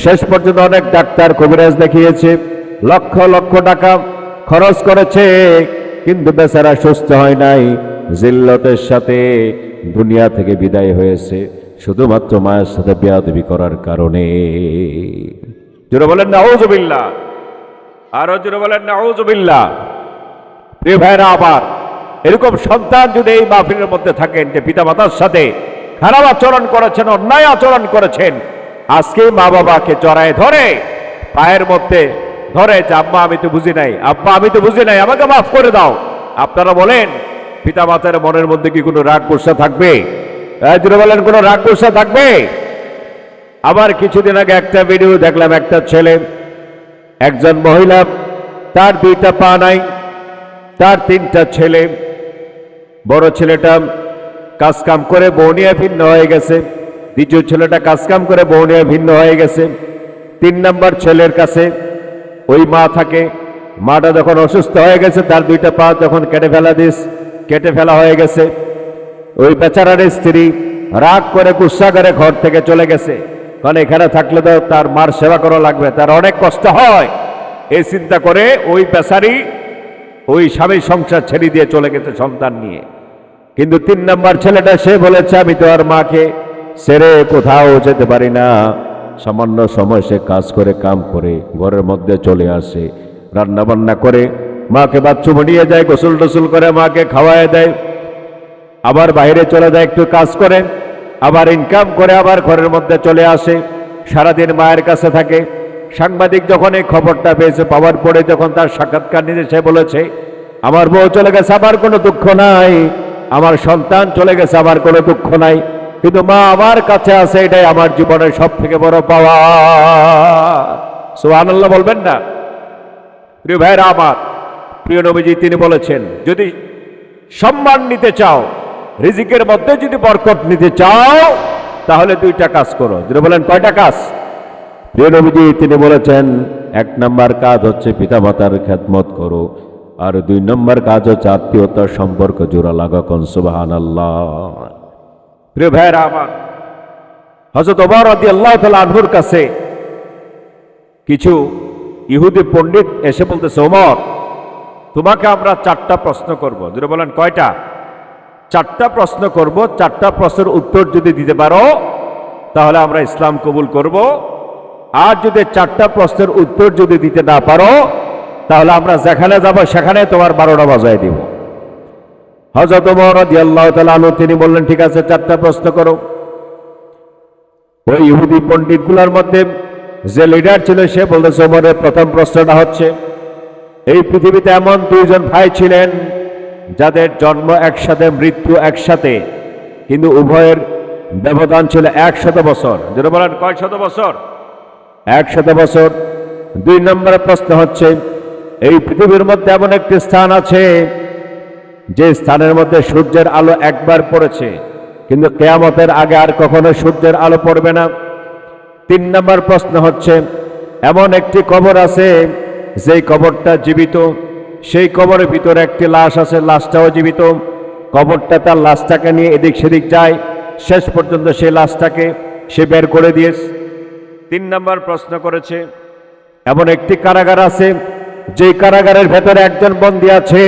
শেষ পর্যন্ত অনেক ডাক্তার কবিরাজ দেখিয়েছে, লক্ষ লক্ষ টাকা খরচ করেছে, কিন্তু বেচারা সুস্থ হয় নাই। জিল্লতের সাথে দুনিয়া থেকে বিদায় হয়েছে শুধুমাত্র মায়ের সাথে বেয়াদবি করার কারণে। জোরে বলেন নাউযুবিল্লাহ, আরো জোরে বলেন নাউযুবিল্লাহ। প্রিয় ভাইরা, আবার এরকম সন্তান যদি এই মাহফিলের মধ্যে থাকেন যে পিতা মাতার সাথে খারাপ আচরণ করেছেন, অন্যায় আচরণ করেছেন, আজকে মা বাবাকে জড়ায় ধরে পায়ের মধ্যে ধরে যে আম্মা আমি তো বুঝি নাই, আব্বা আমি তো বুঝি নাই, আমাকে মাফ করে দাও। আপনারা বলেন পিতা মাতার মনের মধ্যে কি কোনো রাগ গোসা থাকবে? যদি বলেন কোনো রাগ গোসা থাকবে? আবার কিছুদিন আগে একটা ভিডিও দেখলাম, একটা ছেলে, একজন মহিলা, তার 2টা পা নাই, তার 3টা ছেলে। বড় ছেলেটা কাজকাম করে বউ নিয়ে ভিন্ন হয়ে গেছে, দ্বিতীয় ছেলেটা কাজকাম করে বউ নিয়ে ভিন্ন হয়ে গেছে। 3 নম্বর ছেলের কাছে ওই মা থাকে। মাটা যখন অসুস্থ হয়ে গেছে, তার 2টা পা যখন কেটে ফেলা হয়ে গেছে, ওই বেচারার স্ত্রী রাগ করে গুসা করে ঘর থেকে চলে গেছে, কারণ এখানে থাকলে তো তার মার সেবা করা লাগবে, তার অনেক কষ্ট হয়। এই চিন্তা করে ওই বেচারি ওই স্বামী সংসার ছেড়ে দিয়ে চলে গেছে সন্তান নিয়ে। কিন্তু 3 নম্বর ছেলেটা সে বলেছে আমি তো আর মাকে ছেড়ে কোথাও যেতে পারি না। সামান্য সময় সে কাজ করে, কাম করে ঘরের মধ্যে চলে আসে, রান্না বান্না করে মাকে বাথরুমে নিয়ে যায়, গোসল টোসল করে মাকে খাওয়ায় দেয়, আবার বাইরে চলে যায়, একটু কাজ করে, আবার ইনকাম করে, আবার ঘরের মধ্যে চলে আসে, সারাদিন মায়ের কাছে থাকে। সাংবাদিক যখন এই খবরটা পেয়েছে, পাওয়ার পরে যখন তার সাক্ষাৎকার নিতে সে বলেছে, আমার বউ চলে গেছে, আমার কোনো দুঃখ নাই, আমার সন্তান চলে গেছে, আমার কোনো দুঃখ নাই, কিন্তু মা আমার কাছে আছে, এটাই আমার জীবনের সব থেকে বড় পাওয়া। সুবহানাল্লাহ বলবেন না? প্রিয় ভাইরা আমার, প্রিয় নবীজি তিনি বলেছেন, যদি সম্মান নিতে চাও, রিজিকের মধ্যে যদি বরকত নিতে চাও, তাহলে দুইটা কাজ করো। যদি বলেন কয়টা কাজ? প্রিয় নবীজি তিনি বলেছেন, এক নম্বর কাজ হচ্ছে পিতামাতার খেদমত করো, আর দুই নম্বর কাজ হচ্ছে আত্মীয়তার সম্পর্ক জোড়া লাগা। কোন সুবহানাল্লাহ। প্রিয় ভাইরা আমার, হযরত ওমর রাদিয়াল্লাহু তাআলা আনহুর কাছে কিছু ইহুদি পণ্ডিত এসে বলতেছে, ওমর, তোমাকে আমরা 4টা প্রশ্ন করব। যদি বলেন কয়টা? 4টা প্রশ্ন করব, 4টা প্রশ্নের উত্তর যদি দিতে পারো তাহলে আমরা ইসলাম কবুল করব, আর যদি 4টা প্রশ্নের উত্তর যদি দিতে না পারো তাহলে আমরা যেখানে যাব সেখানে তোমার 12টা বাজায় দিব। হযরত ওমর রাদিয়াল্লাহু তাআলা আনহু তিনি বললেন, ঠিক আছে, 4টা প্রশ্ন করো। ওই ইহুদি পণ্ডিতগুলোর মধ্যে যে লিডার ছিল সে বলতেছে, ওমরের প্রথম প্রশ্নটা হচ্ছে, এই পৃথিবীতে এমন দুইজন ভাই ছিলেন যাদের জন্ম একসাথে, মৃত্যু একসাথে, কিন্তু উভয়ের ব্যবধান ছিল 100 বছর। যেটা বলেন কয় শত বছর? 100 বছর। 2 নম্বরের প্রশ্ন হচ্ছে, এই পৃথিবীর মধ্যে এমন একটি স্থান আছে যে স্থানের মধ্যে সূর্যের আলো একবার পড়েছে, কিন্তু কিয়ামতের আগে আর কখনো সূর্যের আলো পড়বে না। 3 নম্বর প্রশ্ন হচ্ছে, এমন একটি কবর আছে যেই কবরটা জীবিত, সেই কবরের ভিতরে একটি লাশ আছে, লাশটাও জীবিত, কবরটা তার লাশটাকে নিয়ে এদিক সেদিক যায়, শেষ পর্যন্ত সেই লাশটাকে সে বের করে দিয়েছে। 3 নম্বর প্রশ্ন করেছে, এমন একটি কারাগার আছে যেই কারাগারের ভেতরে একজন বন্দী আছে,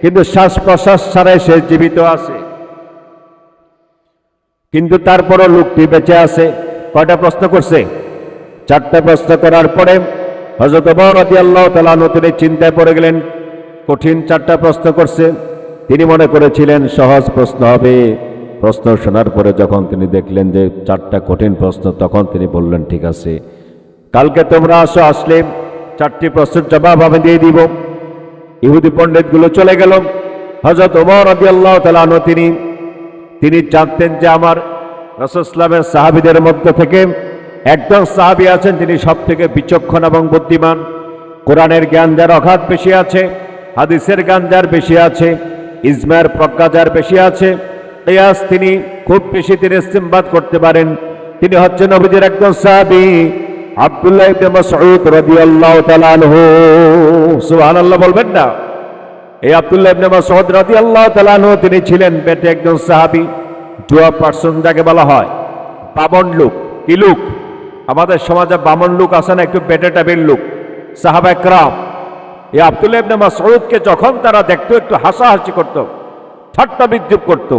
কিন্তু শ্বাস প্রশ্বাস ছাড়াই সে জীবিত আছে, কিন্তু তারপরও লোকটি বেঁচে আছে। কয়টা প্রশ্ন করছে? 4টা প্রশ্ন করার পরে হযরত ওমর রাদিয়াল্লাহু তাআলা আনহু তিনি চিন্তায় পড়ে গেলেন। কঠিন 4টা প্রশ্ন করছে, তিনি মনে করেছিলেন সহজ প্রশ্ন হবে। প্রশ্ন শোনার পরে যখন তিনি দেখলেন যে 4টা কঠিন প্রশ্ন, তখন তিনি বললেন, ঠিক আছে, কালকে তোমরা আসো, আসলে 4টি প্রশ্নের জবাব আমি দিয়ে দিব। ইহুদি পণ্ডিতগুলো চলে গেল। হযরত ওমর রাদিয়াল্লাহু তাআলা আনহু তিনি জানতেন যে আমার রাসূল ইসলামের সাহাবীদের মধ্য থেকে একজন সাহাবী আছেন, তিনি সব থেকে বিচক্ষণ এবং বুদ্ধিমান। কোরআনের জ্ঞান যার অগাধ বেশি আছে, হাদিসের জ্ঞান যার বেশি আছে, ইজমার প্রজ্ঞা যার বেশি আছে, কিয়াস তিনি খুব বেশি তিনি ইস্তেমবাদ করতে পারেন। তিনি হচ্ছেন নবীজির একজন সাহাবী, আব্দুল্লাহ ইবনে মাসউদ রাদিয়াল্লাহু তাআলা আনহু। সুবহানাল্লাহ বলবেন না? এই আব্দুল্লাহ ইবনে মাসউদ রাদিয়াল্লাহু তাআলা আনহু তিনি ছিলেন বেটে একজন সাহাবী, ডুয়া পারসন যাকে বলা হয়, বামন লোক। কি লোক? আমাদের সমাজে বামন লোক আছে না, একটু বেটে টাইপের লোক, সাহাবা একরাম। এই আব্দুল্লাহ ইবনে মাসউদকে যখন তারা দেখতো একটু হাসাহাসি করত, ঠাট্টা বিদ্রুপ করত,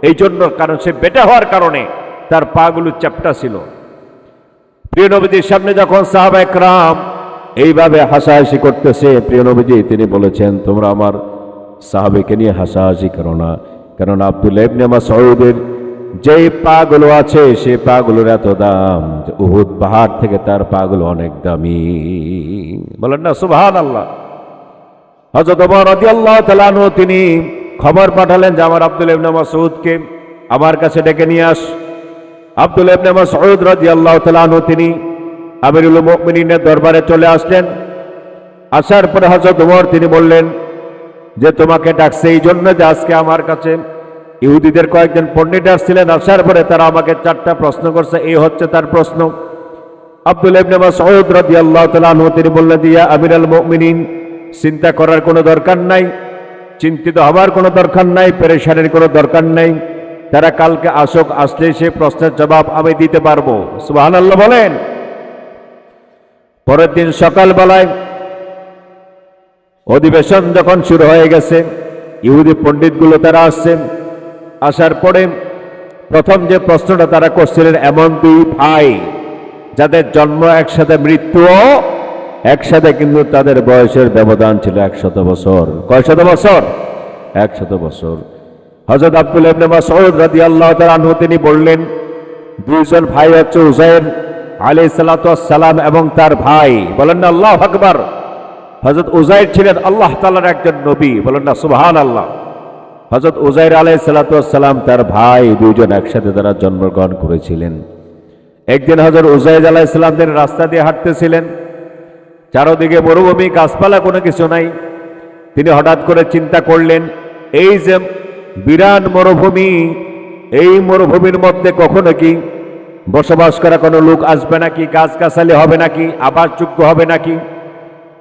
এই জন্য, কারণ সে বেটে হওয়ার কারণে তার পাগুলো চ্যাপ্টা ছিল। প্রিয় নবীজির সামনে যখন সাহাবা একরাম এইভাবে হাসাহাসি করতেছে, প্রিয় নবীজি তিনি বলেছেন, তোমরা আমার সাহাবীকে নিয়ে হাসাহাসি করো না, কারণ আব্দুল্লাহ ইবনে মাসউদের যেই পাগুলো আছে সেই পাগুলোর এত দাম যে উহুদ পাহাড় থেকে তার পাগুলো অনেক দামি। বলেন না সুবহানাল্লাহ। হযরত ওমর রাদিয়াল্লাহু তাআলা আনহু তিনি খবর পাঠালেন যে আমার আব্দুল্লাহ ইবনে মাসউদকে আমার কাছে ডেকে নিয়ে আস। আব্দুল্লাহ ইবনে মাসউদ রাদিয়াল্লাহু তাআলা আনহু তিনি আমিরুল মুমিনিনের দরবারে চলে আসলেন। আসার পরে হযরত ওমর তিনি বললেন যে তোমাকে ডাকছে এই জন্য যে আজকে আমার কাছে ইহুদিদের কয়েকজন পণ্ডিত আসছিলেন, আসার পরে তারা আমাকে 4টা প্রশ্ন করছে, এই হচ্ছে তার প্রশ্ন। আব্দুল্লাহ ইবনে মাসউদ রাদিয়াল্লাহু তাআলা আনহু তিনি বললেন, ইয়া আমিরুল মুমিনিন, চিন্তা করার কোনো দরকার নাই, চিন্তিত হবার কোনো দরকার নাই, পেরেশানির কোনো দরকার নাই, তারা কালকে আসুক, আসলে সে প্রশ্নের জবাব আমি দিতে পারবো। সুবহানাল্লাহ বলেন। পরের দিন সকালবেলায় অধিবেশন যখন শুরু হয়ে গেছে, ইহুদি পণ্ডিতগুলো তারা আসছেন। আসার পরে প্রথম যে প্রশ্নটা তারা করছিলেন, এমন দুই ভাই যাদের জন্ম একসাথে, মৃত্যুও একসাথে, কিন্তু তাদের বয়সের ব্যবধান ছিল 100 বছর। কয়শত বছর? 100 বছর। হযরত আব্দুল্লাহ ইবনে মাসউদ রাদিয়াল্লাহু তাআলা আনহু তিনি বললেন, দুইজন ভাই হচ্ছে উযাইর আলাইহিস সালাতু ওয়াস সালাম এবং তার ভাই। বলেন না আল্লাহু আকবার। হযরত উযাইর ছিলেন আল্লাহ তাআলার একজন নবী। বলেন না সুবহানাল্লাহ। হযরত উযাইর আলাইহিস সালাতু ওয়াস সালাম তার ভাই দুইজন একসাথে তারা জন্মগ্রহণ করেছিলেন। একদিন হযরত উযাইর আলাইহিস সালাম তিনি রাস্তা দিয়ে হাঁটতেছিলেন, চারদিকে মরুভূমি, গাছপালা, কোনো কিছু নাই। তিনি হঠাৎ করে চিন্তা করলেন, এই যে বিরাট মরুভূমি, এই মরুভূমির মধ্যে কখনো কি বসবাস করা কোনো লোক আসবে নাকি? গাছগাছালি হবে নাকি? আবাসযোগ্য হবে নাকি?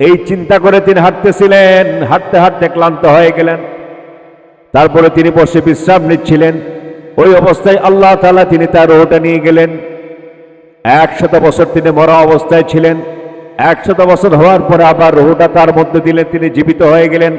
এই চিন্তা করে তিনি হাঁটতেছিলেন। হাঁটতে হাঁটতে ক্লান্ত হয়ে গেলেন। তারপরে তিনি বসে বিশ্রাম নিচ্ছিলেন। ওই অবস্থায় আল্লাহ তাআলা তিনি তার রূহটা নিয়ে গেলেন। 100 বছর তিনি মরা অবস্থায় ছিলেন। 100 বছর হওয়ার পরে আবার রূহটা তার মধ্যে দিলেন, তিনি জীবিত হয়ে গেলেন।